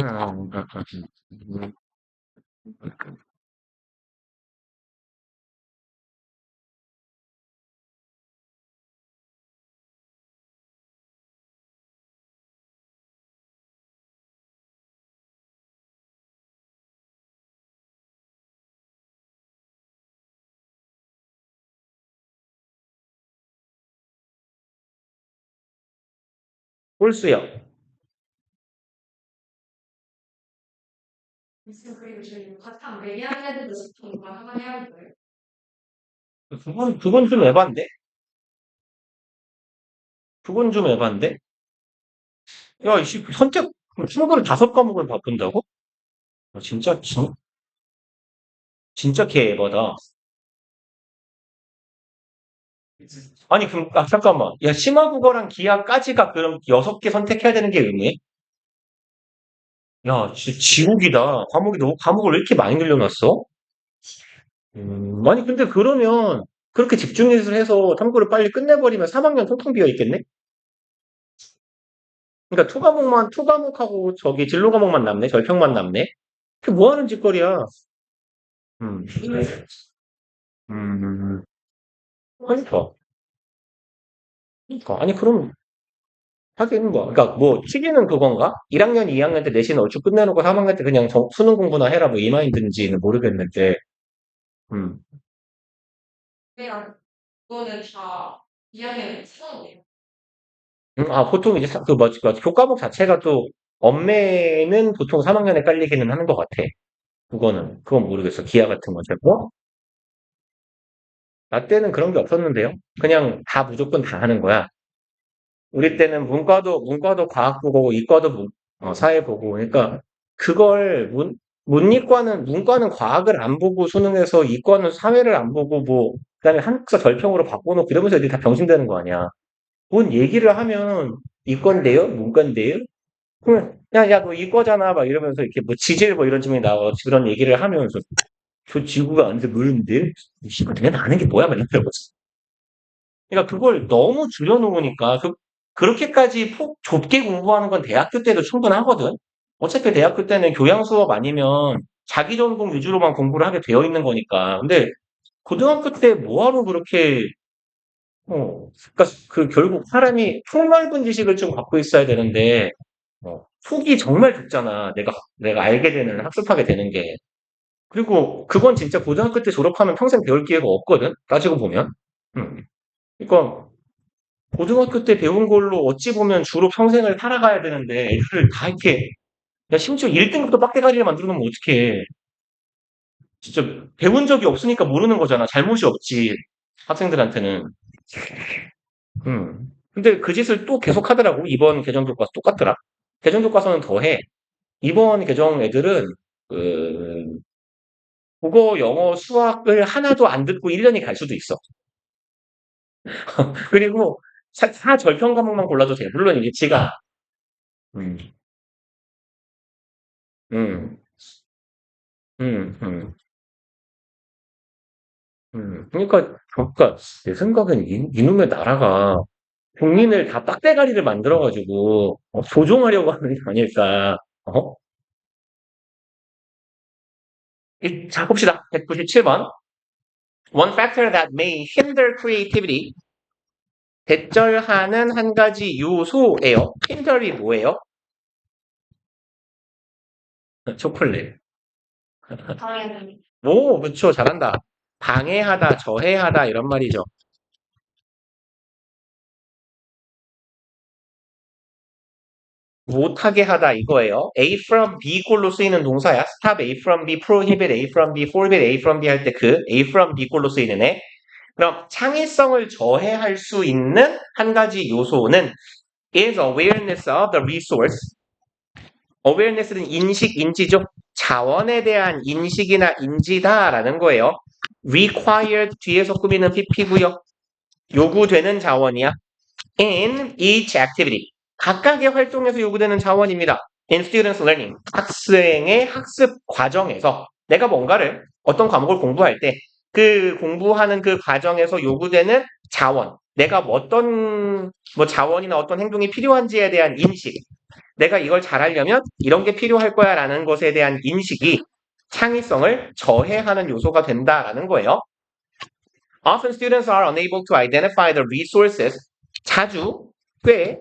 홀수요. 그리고 저희 과탐 매니아 애들도 정말 한번 해야 돼요. 그건 좀 에반데? 그건 좀 에반데? 야, 이씨, 친구를 5과목을 바꾼다고? 진짜 개 에바다. 아니, 그럼, 아, 잠깐만. 야, 심화국어랑 기하까지가 그럼 6개 선택해야 되는 게 의미해? 야, 진짜 지옥이다. 과목을 왜 이렇게 많이 늘려놨어? 아니, 근데 그러면, 그렇게 집중해서 해서 탐구를 빨리 끝내버리면 3학년 텅텅 비어 있겠네? 그러니까 투 과목하고 저기 진로 과목만 남네? 절평만 남네? 그게 뭐 하는 짓거리야? 음, 음, 그러니까. 아니, 그럼 하긴 뭐, 그러니까 뭐, 튀기는 그건가? 1학년, 2학년 때 내신 얼추 끝내놓고 3학년 때 그냥 수능 공부나 해라, 뭐, 이 마인드인지는 모르겠는데, 음. 그냥 그거는 다 이야기는 수능이에요. 아, 보통 이제, 교과목 자체가 또, 엄매는 보통 3학년에 깔리기는 하는 것 같아. 그건 모르겠어. 기하 같은 건 잘, 뭐? 나 때는 그런 게 없었는데요. 그냥 다 무조건 다 하는 거야. 우리 때는 문과도 과학 보고, 이과도 사회 보고, 그러니까, 그걸, 문과는 과학을 안 보고 수능에서 이과는 사회를 안 보고, 뭐, 그다음에 한국사 절평으로 바꿔놓고 이러면서 애들이 다 병신되는 거 아니야. 뭔 얘기를 하면, 이과인데요? 문과인데요? 그러면, 야, 너 이과잖아. 막 이러면서 이렇게 뭐 지질 뭐 이런 질문이 나와. 그런 얘기를 하면서, 저 지구가 아닌데 모르는데? 씨발, 내가 아는 게 뭐야? 맨날 이러거든. 그러니까 그걸 너무 줄여놓으니까 그렇게까지 좁게 공부하는 건 대학교 때도 충분하거든. 어차피 대학교 때는 교양 수업 아니면 자기 전공 위주로만 공부를 하게 되어 있는 거니까. 근데 고등학교 때 뭐하러 그렇게 그러니까 그 결국 사람이 폭넓은 지식을 좀 갖고 있어야 되는데 폭이 정말 좁잖아. 내가 알게 되는, 학습하게 되는 게. 그리고 그건 진짜 고등학교 때 졸업하면 평생 배울 기회가 없거든. 따지고 보면. 그러니까 고등학교 때 배운 걸로 어찌 보면 주로 평생을 살아가야 되는데 애들을 다 이렇게 야 심지어 1등급도 빡대가리를 만들어 놓으면 어떡해. 진짜 배운 적이 없으니까 모르는 거잖아. 잘못이 없지. 학생들한테는. 근데 그 짓을 또 계속 하더라고. 이번 개정 교과서 똑같더라. 개정 교과서는 더해. 이번 개정 애들은 그 국어, 영어, 수학을 하나도 안 듣고 1년이 갈 수도 있어. 그리고 다 절편 과목만 골라도 돼. 물론 이제 지가 음, 음, 음. 그러니까 내 생각엔 이놈의 나라가 국민을 다 빡대가리를 만들어가지고 조종하려고 하는 게 아닐까. 어? 자, 봅시다. 197번. One factor that may hinder creativity. 대절하는 한 가지 요소예요. hinder이 뭐예요? 초콜릿. 당연히. 오, 그쵸. 잘한다. 방해하다, 저해하다 이런 말이죠. 못하게 하다 이거예요. A from B 꼴로 쓰이는 동사야. stop A from B, prohibit A from B, forbid A from B 할 때 그 A from B 꼴로 쓰이는 애. 그럼 창의성을 저해할 수 있는 한 가지 요소는 is awareness of the resource. awareness는 인식, 인지죠. 자원에 대한 인식이나 인지다라는 거예요. required 뒤에서 꾸미는 pp고요. 요구되는 자원이야. in each activity. 각각의 활동에서 요구되는 자원입니다. in students learning. 학생의 학습 과정에서 내가 뭔가를 어떤 과목을 공부할 때 그 공부하는 그 과정에서 요구되는 자원. 내가 어떤 뭐 자원이나 어떤 행동이 필요한지에 대한 인식. 내가 이걸 잘하려면 이런 게 필요할 거야라는 것에 대한 인식이 창의성을 저해하는 요소가 된다라는 거예요. Often students are unable to identify the resources. 자주 꽤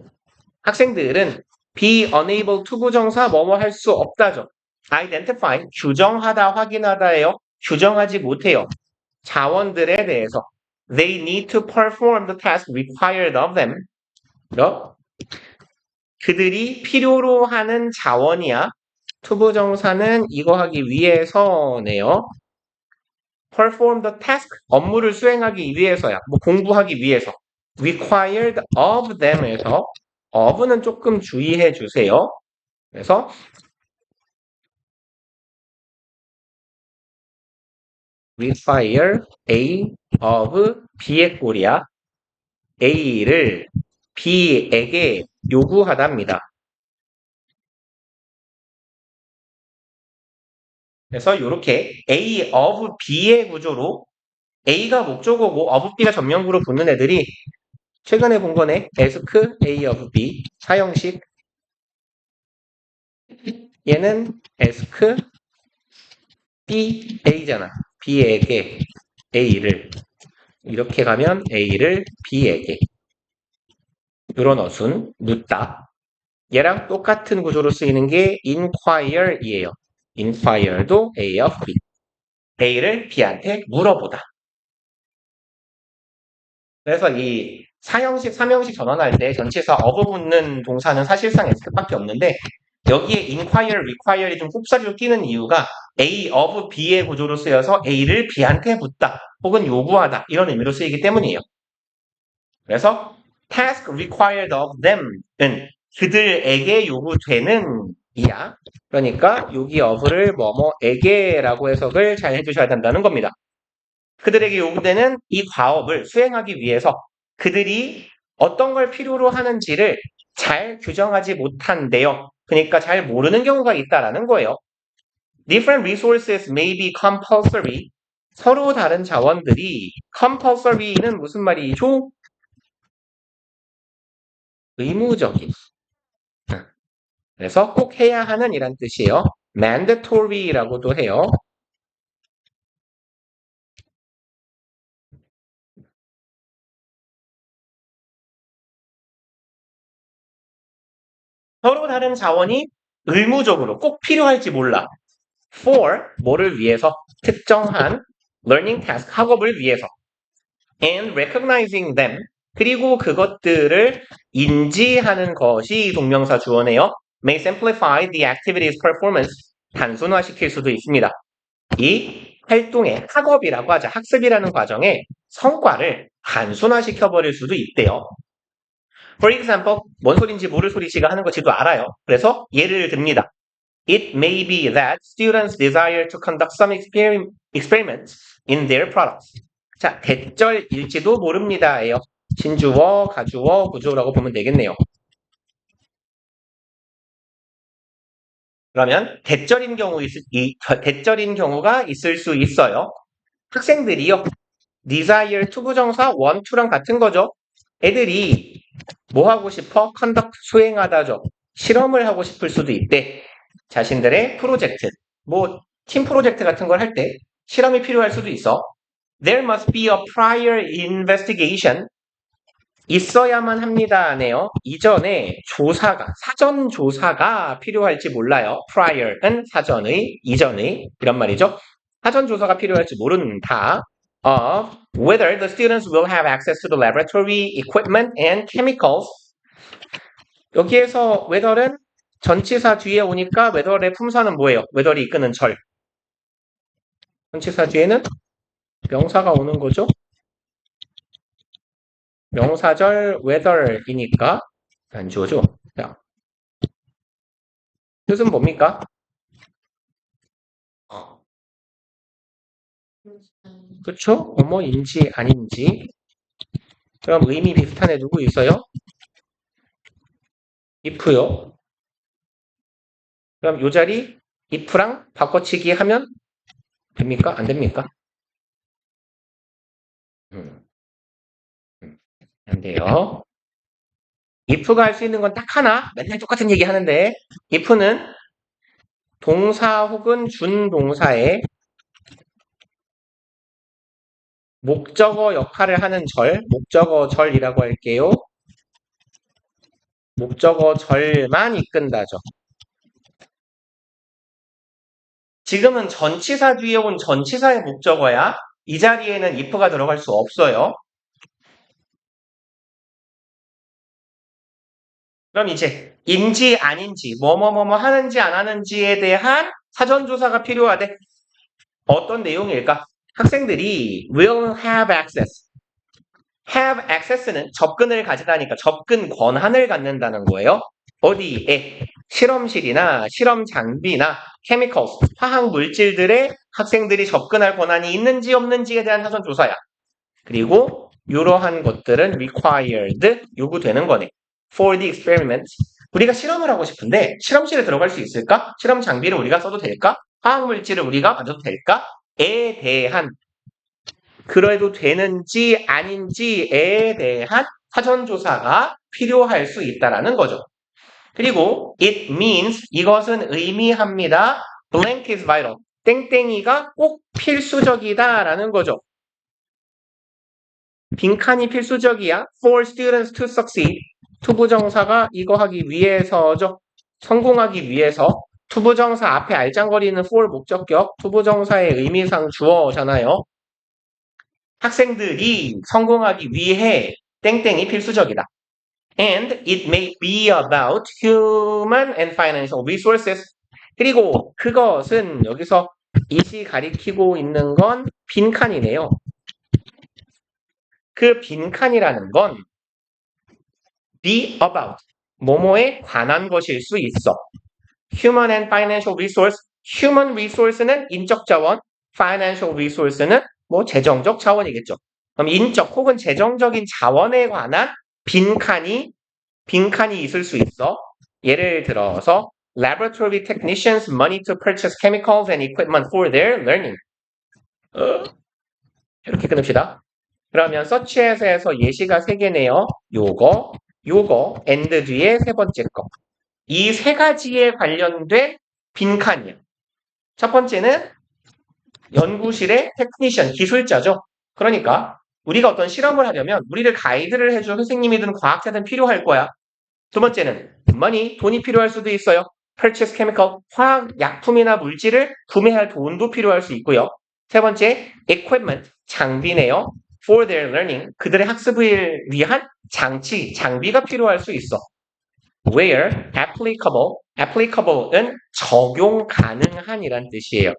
학생들은 be unable to 부정사 뭐뭐 할 수 없다죠. identify 규정하다 확인하다예요. 규정하지 못해요. 자원들에 대해서 they need to perform the task required of them. 그들이 필요로 하는 자원이야. 투부정사는 이거 하기 위해서네요. perform the task 업무를 수행하기 위해서야. 뭐 공부하기 위해서. required of them에서 of는 조금 주의해 주세요. 그래서 require A of B의 꼴이야. A를 B에게 요구하답니다. 그래서 이렇게 A of B의 구조로 A가 목적어고 of B가 전명구로 붙는 애들이 최근에 본 거네. ask A of B 사형식 얘는 ask B A잖아. B에게 A를 이렇게 가면 A를 B에게 이런 어순 묻다. 얘랑 똑같은 구조로 쓰이는 게 inquire이에요. inquire도 A of B. A를 B한테 물어보다. 그래서 이 사형식, 삼형식 전환할 때 전치사 of 붙는 동사는 사실상 ask밖에 없는데 여기에 inquire, require이 좀 꼽사리로 끼는 이유가 A of B의 구조로 쓰여서 A를 B한테 묻다 혹은 요구하다 이런 의미로 쓰이기 때문이에요. 그래서 task required of them은 그들에게 요구되는 이야. 그러니까 여기 of를 뭐뭐에게라고 해석을 잘 해주셔야 된다는 겁니다. 그들에게 요구되는 이 과업을 수행하기 위해서 그들이 어떤 걸 필요로 하는지를 잘 규정하지 못한대요. 그러니까 잘 모르는 경우가 있다라는 거예요. Different resources may be compulsory. 서로 다른 자원들이 compulsory는 무슨 말이죠? 의무적인. 그래서 꼭 해야 하는 이란 뜻이에요. mandatory라고도 해요. 서로 다른 자원이 의무적으로 꼭 필요할지 몰라. For 뭐를 위해서? 특정한 learning task 학업을 위해서. And recognizing them 그리고 그것들을 인지하는 것이 동명사 주어네요. May simplify the activity's performance 단순화시킬 수도 있습니다. 이 활동의 학업이라고 하자 학습이라는 과정의 성과를 단순화시켜버릴 수도 있대요. For example, 뭔 소린지 모를 소리씨가 하는 거 지도 알아요. 그래서 예를 듭니다. It may be that students desire to conduct some experiments in their products. 자, 대절일지도 모릅니다예요. 신주어, 가주어, 구주어라고 보면 되겠네요. 그러면 대절인 경우가 있을 수 있어요. 학생들이요. desire to 부정사 want to랑 같은 거죠. 애들이 뭐 하고 싶어? conduct 수행하다죠. 실험을 하고 싶을 수도 있대. 자신들의 프로젝트, 뭐 팀 프로젝트 같은 걸 할 때 실험이 필요할 수도 있어. There must be a prior investigation. 있어야만 합니다네요. 이전에 사전 조사가 필요할지 몰라요. prior은 사전의, 이전의 이런 말이죠. 사전 조사가 필요할지 모른다. Of whether the students will have access to the laboratory equipment and chemicals. 여기에서 whether는 전치사 뒤에 오니까 whether의 품사는 뭐예요? whether이 이끄는 절. 전치사 뒤에는 명사가 오는 거죠. 명사절 whether이니까 안 주어죠. 자, 뜻은 뭡니까? 그쵸? 뭐뭐인지 아닌지. 그럼 의미 비슷한 애 누구 있어요? if요. 그럼 요 자리 if랑 바꿔치기 하면 됩니까? 안 됩니까? 안 돼요. if가 할 수 있는 건 딱 하나. 맨날 똑같은 얘기 하는데 if는 동사 혹은 준동사의 목적어 역할을 하는 절, 목적어 절이라고 할게요. 목적어 절만 이끈다죠. 지금은 전치사 뒤에 온 전치사의 목적어야. 이 자리에는 if가 들어갈 수 없어요. 그럼 이제 인지 아닌지 뭐뭐뭐뭐 하는지 안 하는지에 대한 사전조사가 필요하대. 어떤 내용일까? 학생들이 will have access. have access는 접근을 가지다니까 접근 권한을 갖는다는 거예요. 어디에? 실험실이나 실험 장비나 chemicals, 화학 물질들에 학생들이 접근할 권한이 있는지 없는지에 대한 사전 조사야. 그리고 이러한 것들은 required, 요구되는 거네. for the experiment. 우리가 실험을 하고 싶은데 실험실에 들어갈 수 있을까? 실험 장비를 우리가 써도 될까? 화학 물질을 우리가 만져도 될까? 에 대한 그래도 되는지 아닌지에 대한 사전조사가 필요할 수 있다는 거죠. 그리고 it means 이것은 의미합니다. blank is vital. 땡땡이가 꼭 필수적이다라는 거죠. 빈칸이 필수적이야. for students to succeed. 투부정사가 이거 하기 위해서죠. 성공하기 위해서. 투부정사 앞에 알짱거리는 for 목적격, 투부정사의 의미상 주어잖아요. 학생들이 성공하기 위해 땡땡이 필수적이다. And it may be about human and financial resources. 그리고 그것은 여기서 it이 가리키고 있는 건 빈칸이네요. 그 빈칸이라는 건 be about, 뭐뭐에 관한 것일 수 있어. human and financial resource, human resource는 인적 자원, financial resource는 뭐 재정적 자원이겠죠. 그럼 인적 혹은 재정적인 자원에 관한 빈칸이 있을 수 있어. 예를 들어서 laboratory technicians money to purchase chemicals and equipment for their learning. 이렇게 끊읍시다. 그러면 such as에서 예시가 3개네요. 요거, and 뒤에 세 번째 거. 이 세 가지에 관련된 빈칸이야. 첫 번째는 연구실의 테크니션, 기술자죠. 그러니까 우리가 어떤 실험을 하려면 우리를 가이드를 해줄 선생님이든 과학자든 필요할 거야. 두 번째는 money, 돈이 필요할 수도 있어요. purchase chemical, 화학 약품이나 물질을 구매할 돈도 필요할 수 있고요. 세 번째, equipment, 장비네요. for their learning, 그들의 학습을 위한 장비가 필요할 수 있어. where applicable은 적용 가능한이란 뜻이에요.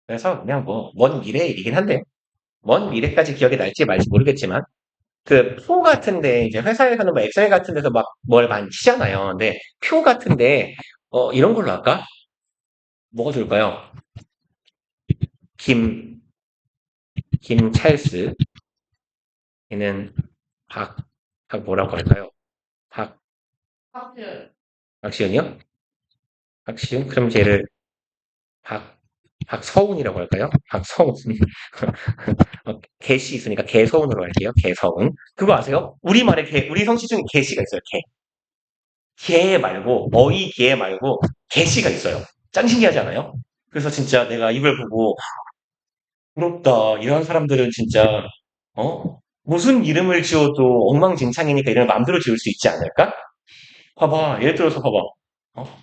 그래서 그냥 뭐 먼 미래의 일이긴 한데 먼 미래까지 기억이 날지 말지 모르겠지만 그 표 같은데 이제 회사에서는 뭐 엑셀 같은 데서 막 뭘 많이 치잖아요. 근데 표 같은데 이런 걸로 할까? 뭐가 좋을까요? 김 김찰스 얘는 박 뭐라고 할까요? 박 학교. 박시은이요? 박시은? 그럼 쟤를 박 박서운이라고 할까요? 박서운. 개씨 있으니까 개서운으로 할게요. 개서운. 그거 아세요? 우리말에 우리 성씨 중에 개씨가 있어요. 개 말고 어이 개 말고 개씨가 있어요. 짱 신기하지 않아요? 그래서 진짜 내가 이걸 보고 부럽다. 이런 사람들은 진짜 무슨 이름을 지어도 엉망진창이니까 이름을 마음대로 지을 수 있지 않을까? 봐봐. 예를 들어서 봐봐. 어?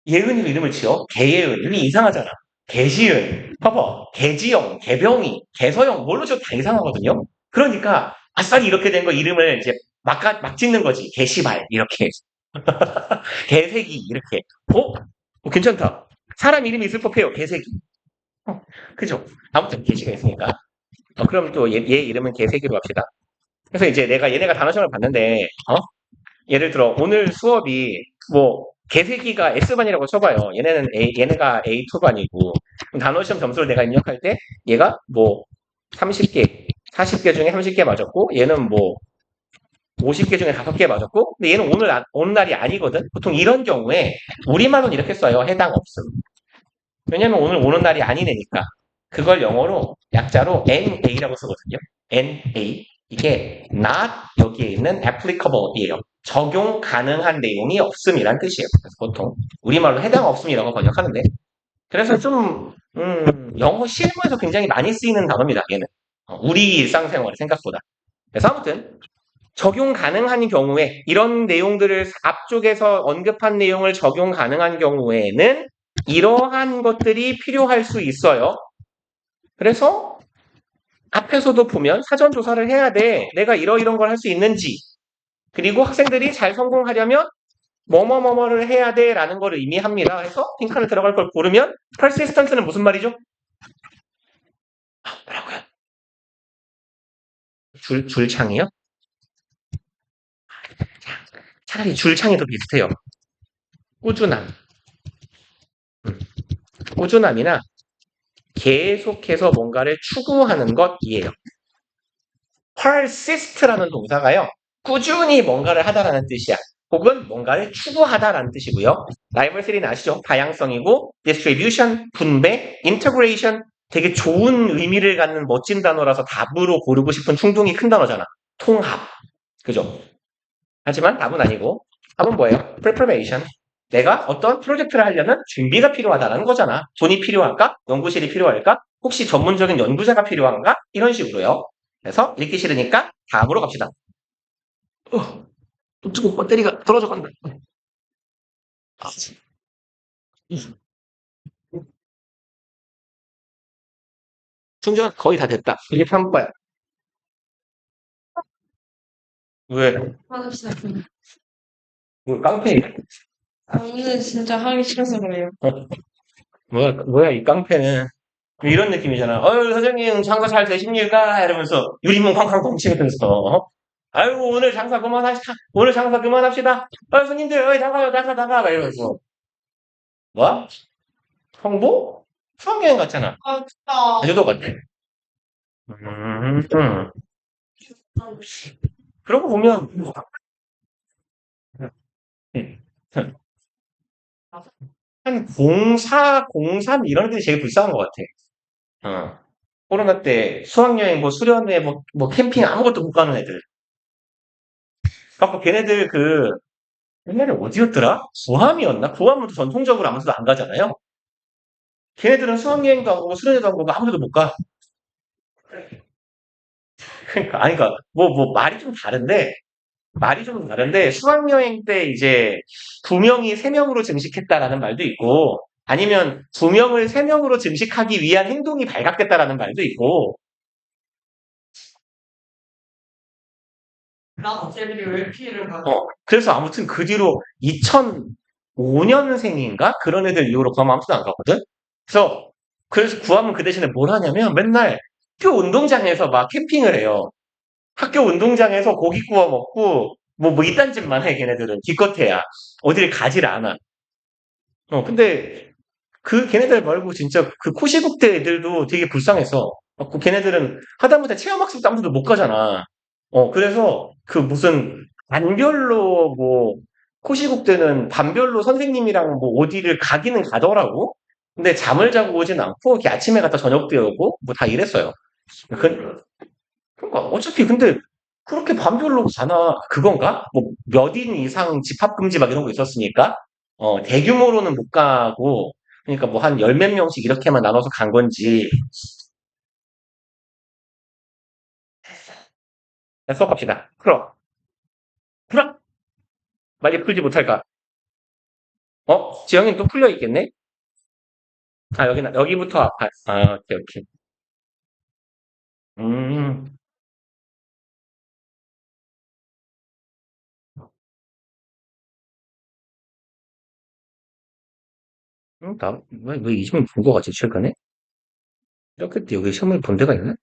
예은이로 이름을 지어? 개예은. 이름이 이상하잖아. 개시은. 봐봐. 개지영, 개병이, 개서영. 뭘로 지어도 다 이상하거든요. 그러니까 아싸리 이렇게 된 거 이름을 이제 막 짓는 거지. 개시발 이렇게. 개새끼 이렇게. 괜찮다. 사람 이름이 있을 법해요. 개새끼. 그죠? 아무튼 개시가 있으니까. 그럼 또 얘 이름은 개새끼로 합시다. 그래서 이제 내가 얘네가 단어 시험을 봤는데 예를 들어 오늘 수업이 뭐 개새끼가 S반이라고 쳐봐요. 얘네가 A2반이고 단어 시험 점수를 내가 입력할 때 얘가 뭐 30개, 40개 중에 30개 맞았고 얘는 뭐 50개 중에 5개 맞았고 근데 얘는 오는 날이 아니거든. 보통 이런 경우에 우리말로는 이렇게 써요. 해당 없음. 왜냐면 오늘 오는 날이 아닌 애니까. 그걸 영어로 약자로 NA라고 쓰거든요. NA. 이게 not 여기에 있는 applicable이에요. 적용 가능한 내용이 없음이란 뜻이에요. 그래서 보통 우리말로 해당 없음이라고 번역하는데 그래서 좀 영어 실무에서 굉장히 많이 쓰이는 단어입니다. 얘는 우리 일상생활의 생각보다. 그래서 아무튼 적용 가능한 경우에 이런 내용들을 앞쪽에서 언급한 내용을 적용 가능한 경우에는 이러한 것들이 필요할 수 있어요. 그래서 앞에서도 보면 사전 조사를 해야 돼. 내가 이런 걸 할 수 있는지. 그리고 학생들이 잘 성공하려면 뭐뭐뭐뭐를 해야 돼 라는 걸 의미합니다. 그래서 핑크를 들어갈 걸 고르면 persistent는 무슨 말이죠? 뭐라고요? 줄창이요? 차라리 줄창이 더 비슷해요. 꾸준함. 꾸준함이나 계속해서 뭔가를 추구하는 것이에요. persist라는 동사가요. 꾸준히 뭔가를 하다라는 뜻이야. 혹은 뭔가를 추구하다라는 뜻이고요. diversity는 아시죠? 다양성이고 distribution, 분배, integration 되게 좋은 의미를 갖는 멋진 단어라서 답으로 고르고 싶은 충동이 큰 단어잖아. 통합. 그죠? 하지만 답은 아니고 답은 뭐예요? preparation. 내가 어떤 프로젝트를 하려면 준비가 필요하다는 거잖아. 돈이 필요할까? 연구실이 필요할까? 혹시 전문적인 연구자가 필요한가? 이런 식으로요. 그래서 읽기 싫으니까 다음으로 갑시다. 노트북 배터리가 떨어져 간다. 충전 거의 다 됐다. 이게 3번야. 왜? 화납시다. 뭐 깡패? 오늘 진짜 하기 싫어서 그래요. 뭐야 이 깡패는. 이런 느낌이잖아. 사장님 장사 잘 되십니까? 이러면서 유리문 쾅쾅쾅 치면서 아이고 오늘 장사 그만합시다. 손님들 나가요 나가 이러면서 뭐? 홍보? 수학여행 갔잖아. 아, 진짜. 제주도 갔대. 음. 그러고 보면 한 04, 03 이런 애들이 제일 불쌍한 것 같아. 코로나 때 수학여행 뭐 수련회 뭐 캠핑 아무것도 못 가는 애들. 그래갖고 걔네들 옛날에 어디였더라? 구암이었나? 구암은 또 전통적으로 아무데도 안 가잖아요. 걔네들은 수학여행도 안 가고 수련회도 안 가고 아무데도 못 가. 그러니까, 아니, 그러니까, 말이 좀 다른데, 수학여행 때 이제 두 명이 세 명으로 증식했다라는 말도 있고, 아니면 두 명을 세 명으로 증식하기 위한 행동이 발각됐다라는 말도 있고, 나머지들이 왜 피해를 받아? 그래서 아무튼 그 뒤로 2005년생인가? 그런 애들 이후로 구하면 아무도 안 가거든? 그래서, 그래서 구하면 그 대신에 뭘 하냐면 맨날 학교 운동장에서 막 캠핑을 해요. 학교 운동장에서 고기 구워 먹고, 뭐 이딴 짓만 해, 걔네들은. 기껏해야. 어디를 가질 않아. 근데 그 걔네들 말고 진짜 그 코시국대 애들도 되게 불쌍해서 그 걔네들은 하다못해 체험학습도 아무데도 못 가잖아. 그래서 그 무슨 반별로 뭐 코시국대는 반별로 선생님이랑 뭐 어디를 가기는 가더라고. 근데 잠을 자고 오진 않고 이렇게 아침에 갔다 저녁 때 오고 뭐 다 이랬어요. 그러니까 어차피 근데 그렇게 반별로 가나 그건가? 뭐 몇 인 이상 집합 금지 막 이런 거 있었으니까 대규모로는 못 가고 그러니까 뭐 한 열 몇 명씩 이렇게만 나눠서 간 건지. 자, 수업합시다. 풀어 빨리 풀지 못할까? 지영이 또 풀려 있겠네? 아, 여기부터 아파. 아, 오케이, 오케이. 음, 왜 이 시험을 본 거 같지, 최근에? 이렇게 때 여기 시험을 본 데가 있나?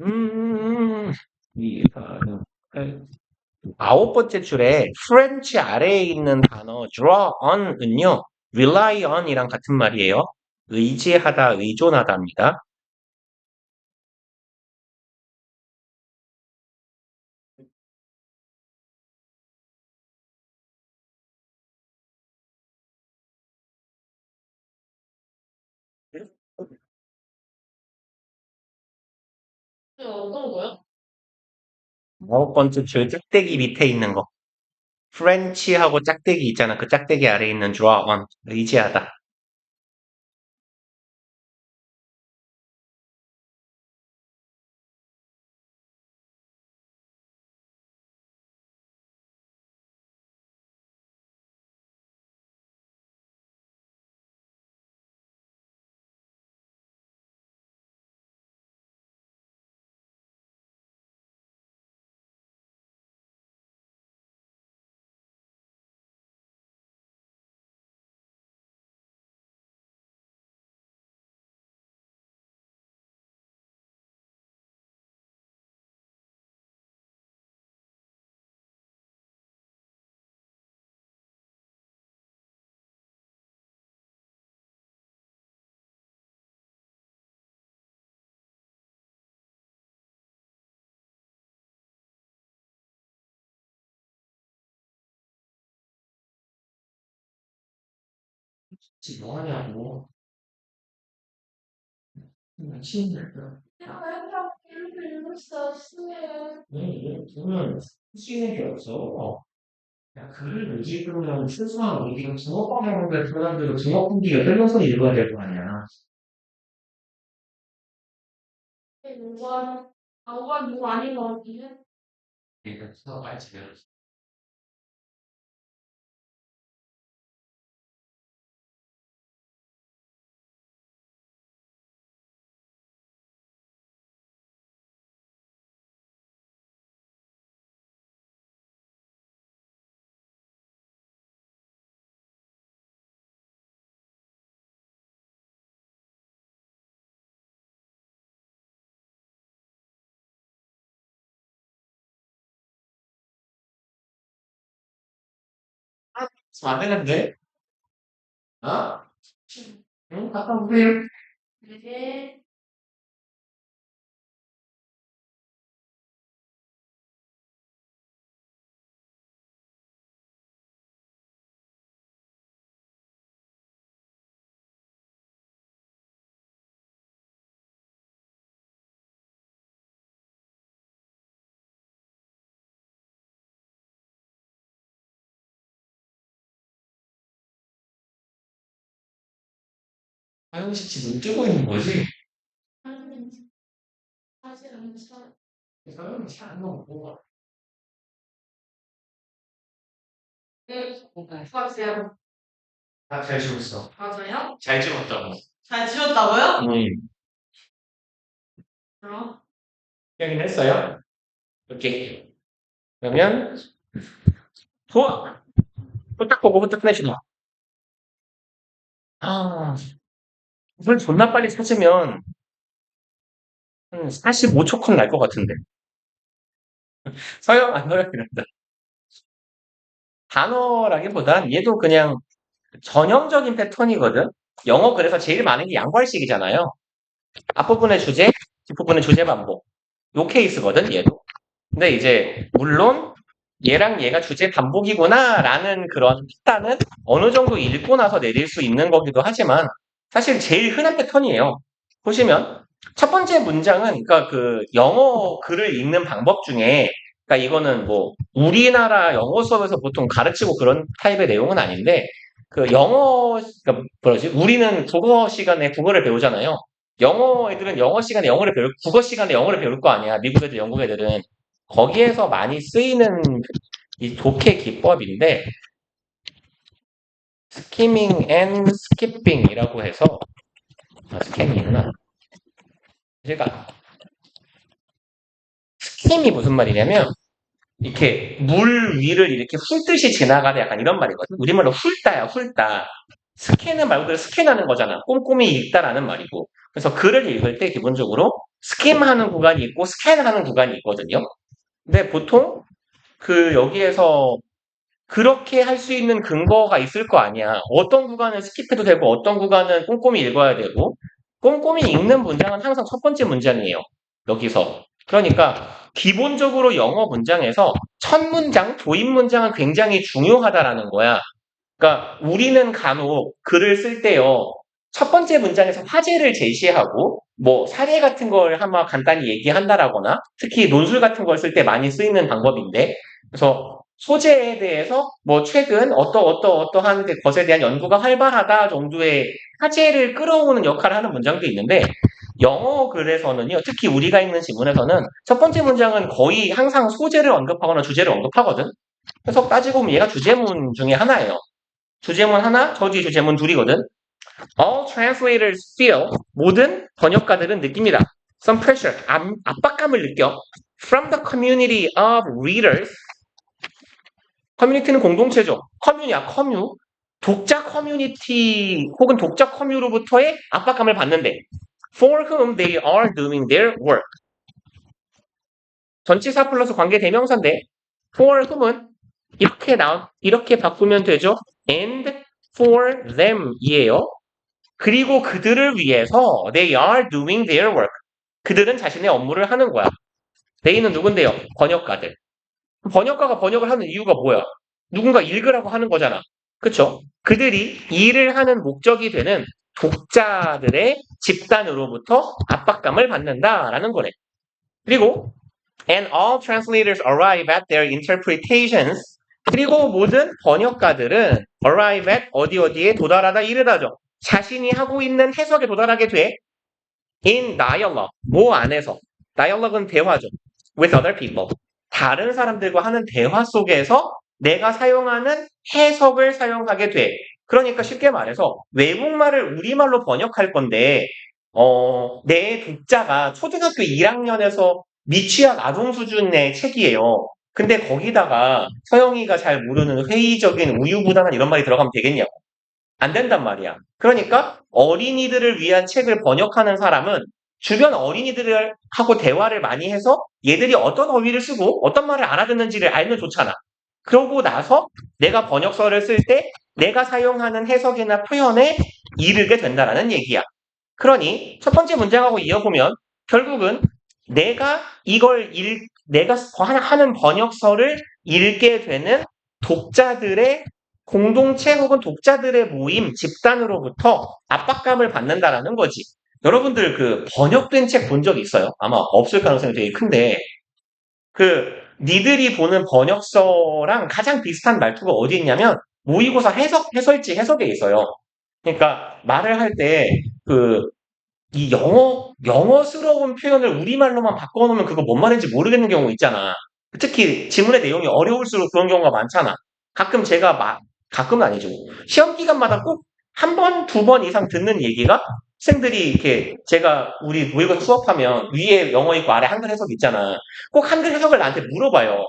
음, 이, 아홉 번째 줄에 French 아래에 있는 단어 draw on은요, rely on이랑 같은 말이에요. 의지하다, 의존하다입니다. 어떤 거요? 아홉 번째 줄 짝대기 밑에 있는 거. French하고 짝대기 있잖아. 그 짝대기 아래에 있는 draw on, 의지하다. 지금 뭐 하냐고. 친구들. 이렇게 읽을 수 없으면 저는 수익이 없어. 야, 글을 읽으면 최소한 우리가 중어법 하는데 사람들은 중어 품기가 설명서 읽어야 될 거 아니야. 뭐가 누구 아닌 것 같은데? 그래서 말지. 안 되는데? 어? 응? 아까 우리 이게 하영 씨 눈 뜨고 있는 거지? 사실은 참 서영이 잘안 나오고. 수학이요. 잘 찍었어. 맞아요? 잘 찍었다고. 잘 지웠다고요? 그럼 확인 했어요? 오케이. 그러면 후딱 보고 후딱 내시다. 이걸 존나 빨리 찾으면 한 45초 컷 날 것 같은데. 서영 안 서영 이런다. 단어라기보단 얘도 그냥 전형적인 패턴이거든. 영어 그래서 제일 많은 게 양괄식이잖아요. 앞부분의 주제, 뒷부분의 주제 반복. 요 케이스거든, 얘도. 근데 이제 물론 얘랑 얘가 주제 반복이구나라는 그런 판단은 어느 정도 읽고 나서 내릴 수 있는 거기도 하지만 사실 제일 흔한 패턴이에요. 보시면 첫 번째 문장은 그러니까 그 영어 글을 읽는 방법 중에 그러니까 이거는 뭐 우리나라 영어 수업에서 보통 가르치고 그런 타입의 내용은 아닌데 그 영어 그러니까 뭐지? 우리는 국어 시간에 국어를 배우잖아요. 영어 애들은 영어 시간에 영어를 배울 국어 시간에 영어를 배울 거 아니야. 미국 애들, 영국 애들은 거기에서 많이 쓰이는 이 독해 기법인데 스키밍 앤 스키핑이라고 해서 스캐밍이구나. 제가 스킴이 무슨 말이냐면 이렇게 물 위를 이렇게 훑듯이 지나가는 약간 이런 말이거든. 우리말로 훑다야 훑다. 스캔은 말 그대로 스캔하는 거잖아. 꼼꼼히 읽다라는 말이고. 그래서 글을 읽을 때 기본적으로 스킴하는 구간이 있고 스캔하는 구간이 있거든요. 근데 보통 그 여기에서 그렇게 할 수 있는 근거가 있을 거 아니야. 어떤 구간은 스킵해도 되고 어떤 구간은 꼼꼼히 읽어야 되고 꼼꼼히 읽는 문장은 항상 첫 번째 문장이에요. 여기서. 그러니까 기본적으로 영어 문장에서 첫 문장, 도입 문장은 굉장히 중요하다라는 거야. 그러니까 우리는 간혹 글을 쓸 때요. 첫 번째 문장에서 화제를 제시하고 뭐 사례 같은 걸 한번 간단히 얘기한다라거나 특히 논술 같은 걸 쓸 때 많이 쓰이는 방법인데 그래서 소재에 대해서 뭐 최근 어떠한 것에 대한 연구가 활발하다 정도의 화제를 끌어오는 역할을 하는 문장도 있는데 영어 글에서는요. 특히 우리가 읽는 지문에서는 첫 번째 문장은 거의 항상 소재를 언급하거나 주제를 언급하거든. 그래서 따지고 보면 얘가 주제문 중에 하나예요. 주제문 하나, 저 뒤에 주제문 둘이거든. All translators feel, 모든 번역가들은 느낍니다. Some pressure, 압박감을 느껴. From the community of readers, 커뮤니티는 공동체죠. 커뮤니야, 커뮤. 독자 커뮤니티 혹은 독자 커뮤로부터의 압박감을 받는데 For whom they are doing their work. 전치사 플러스 관계 대명사인데 For whom은 이렇게 바꾸면 되죠. And for them 이에요. 그리고 그들을 위해서 they are doing their work. 그들은 자신의 업무를 하는 거야. they는 누군데요? 번역가들. 번역가가 번역을 하는 이유가 뭐야? 누군가 읽으라고 하는 거잖아. 그쵸? 그들이 일을 하는 목적이 되는 독자들의 집단으로부터 압박감을 받는다라는 거래. 그리고 and all translators arrive at their interpretations. 그리고 모든 번역가들은 arrive at 어디에 도달하다 이르다죠. 자신이 하고 있는 해석에 도달하게 돼. in dialogue, 뭐 안에서. dialogue는 대화죠. with other people. 다른 사람들과 하는 대화 속에서 내가 사용하는 해석을 사용하게 돼. 그러니까 쉽게 말해서 외국말을 우리말로 번역할 건데 내 독자가 초등학교 1학년에서 미취학 아동 수준의 책이에요. 근데 거기다가 서영이가 잘 모르는 회의적인 우유부단한 이런 말이 들어가면 되겠냐고. 안 된단 말이야. 그러니까 어린이들을 위한 책을 번역하는 사람은 주변 어린이들을 하고 대화를 많이 해서 얘들이 어떤 어휘를 쓰고 어떤 말을 알아듣는지를 알면 좋잖아. 그러고 나서 내가 번역서를 쓸 때 내가 사용하는 해석이나 표현에 이르게 된다라는 얘기야. 그러니 첫 번째 문장하고 이어보면 결국은 내가 내가 하는 번역서를 읽게 되는 독자들의 공동체 혹은 독자들의 모임, 집단으로부터 압박감을 받는다라는 거지. 여러분들 그 번역된 책 본 적 있어요? 아마 없을 가능성이 되게 큰데 니들이 보는 번역서랑 가장 비슷한 말투가 어디 있냐면 모의고사 해설지에 있어요. 그러니까 말을 할 때 이 영어스러운 표현을 우리말로만 바꿔놓으면 그거 뭔 말인지 모르겠는 경우 있잖아. 특히 지문의 내용이 어려울수록 그런 경우가 많잖아. 가끔은 아니죠. 시험 기간마다 꼭 한 번, 두 번 이상 듣는 얘기가 학생들이 이렇게 우리 모의고사 수업하면 위에 영어 있고 아래 한글 해석 있잖아. 꼭 한글 해석을 나한테 물어봐요.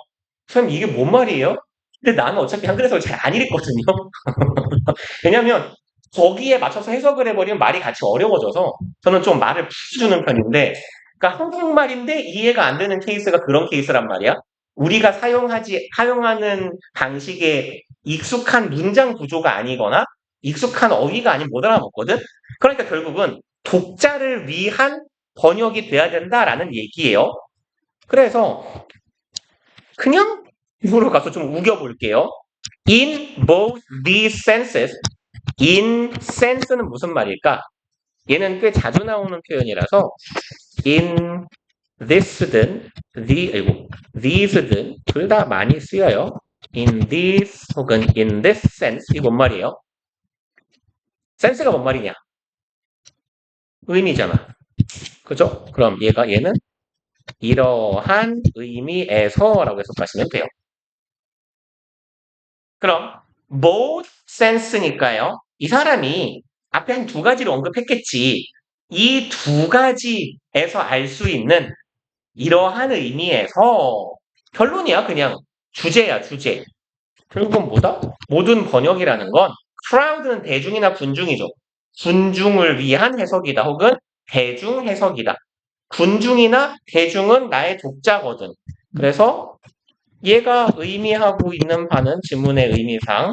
선생님 이게 뭔 말이에요? 근데 나는 어차피 한글 해석을 잘 안 읽거든요. 왜냐면 거기에 맞춰서 해석을 해버리면 말이 같이 어려워져서 저는 좀 말을 풀어주는 편인데 그러니까 한국말인데 이해가 안 되는 케이스가 그런 케이스란 말이야. 우리가 사용하는 방식에 익숙한 문장 구조가 아니거나 익숙한 어휘가 아니면 못 알아먹거든. 그러니까 결국은 독자를 위한 번역이 돼야 된다라는 얘기예요. 그래서 그냥 이거로 가서 좀 우겨볼게요. In both these senses, in sense는 무슨 말일까? 얘는 꽤 자주 나오는 표현이라서 in this든 these든 둘 다 많이 쓰여요. in this 혹은 in this sense 이게 뭔 말이에요? sense가 뭔 말이냐? 의미잖아. 그죠? 그럼 얘는 이러한 의미에서라고 해석하시면 돼요. 그럼 both sense니까요. 이 사람이 앞에 한 두 가지를 언급했겠지. 이 두 가지에서 알 수 있는 이러한 의미에서 결론이야. 그냥 주제야, 주제. 결국은 뭐다? 모든 번역이라는 건 crowd는 대중이나 군중이죠. 군중을 위한 해석이다. 혹은 대중 해석이다. 군중이나 대중은 나의 독자거든. 그래서 얘가 의미하고 있는 바는 지문의 의미상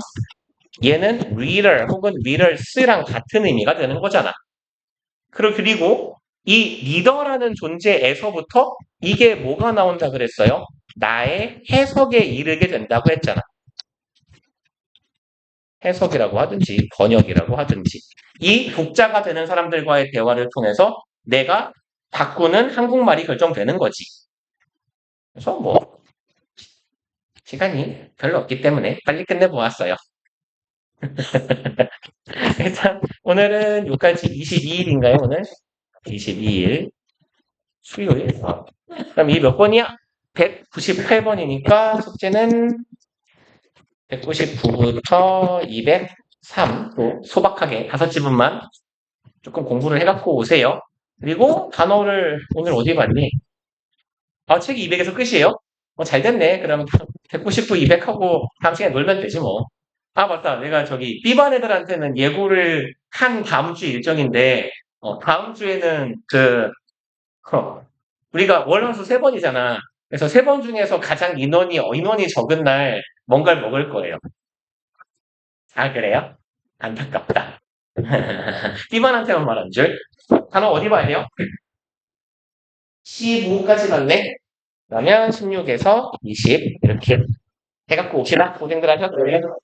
얘는 reader 혹은 readers랑 같은 의미가 되는 거잖아. 그리고 이 리더라는 존재에서부터 이게 뭐가 나온다 그랬어요? 나의 해석에 이르게 된다고 했잖아. 해석이라고 하든지 번역이라고 하든지 이 독자가 되는 사람들과의 대화를 통해서 내가 바꾸는 한국말이 결정되는 거지. 그래서 시간이 별로 없기 때문에 빨리 끝내보았어요. 일단 오늘은 여기까지 22일인가요 오늘? 22일 수요일. 그럼 이 몇 번이야? 198번이니까 숙제는 199부터 203 또 소박하게 5지문만 조금 공부를 해갖고 오세요. 그리고 단어를 오늘 어디 봤니? 책이 200에서 끝이에요? 잘 됐네. 그럼 199, 200하고 다음 시간에 놀면 되지 뭐. 맞다. 내가 B반 애들한테는 예고를 한 다음 주 일정인데, 다음 주에는 우리가 월화수 3번이잖아. 그래서 3번 중에서 가장 인원이 적은 날 뭔가를 먹을 거예요. 그래요? 안타깝다. B반한테만 말한 줄. 단어 어디 봐야 돼요? 15까지 봤네? 그러면 16에서 20 이렇게 해갖고 옵시다. 고생들 하셨고요.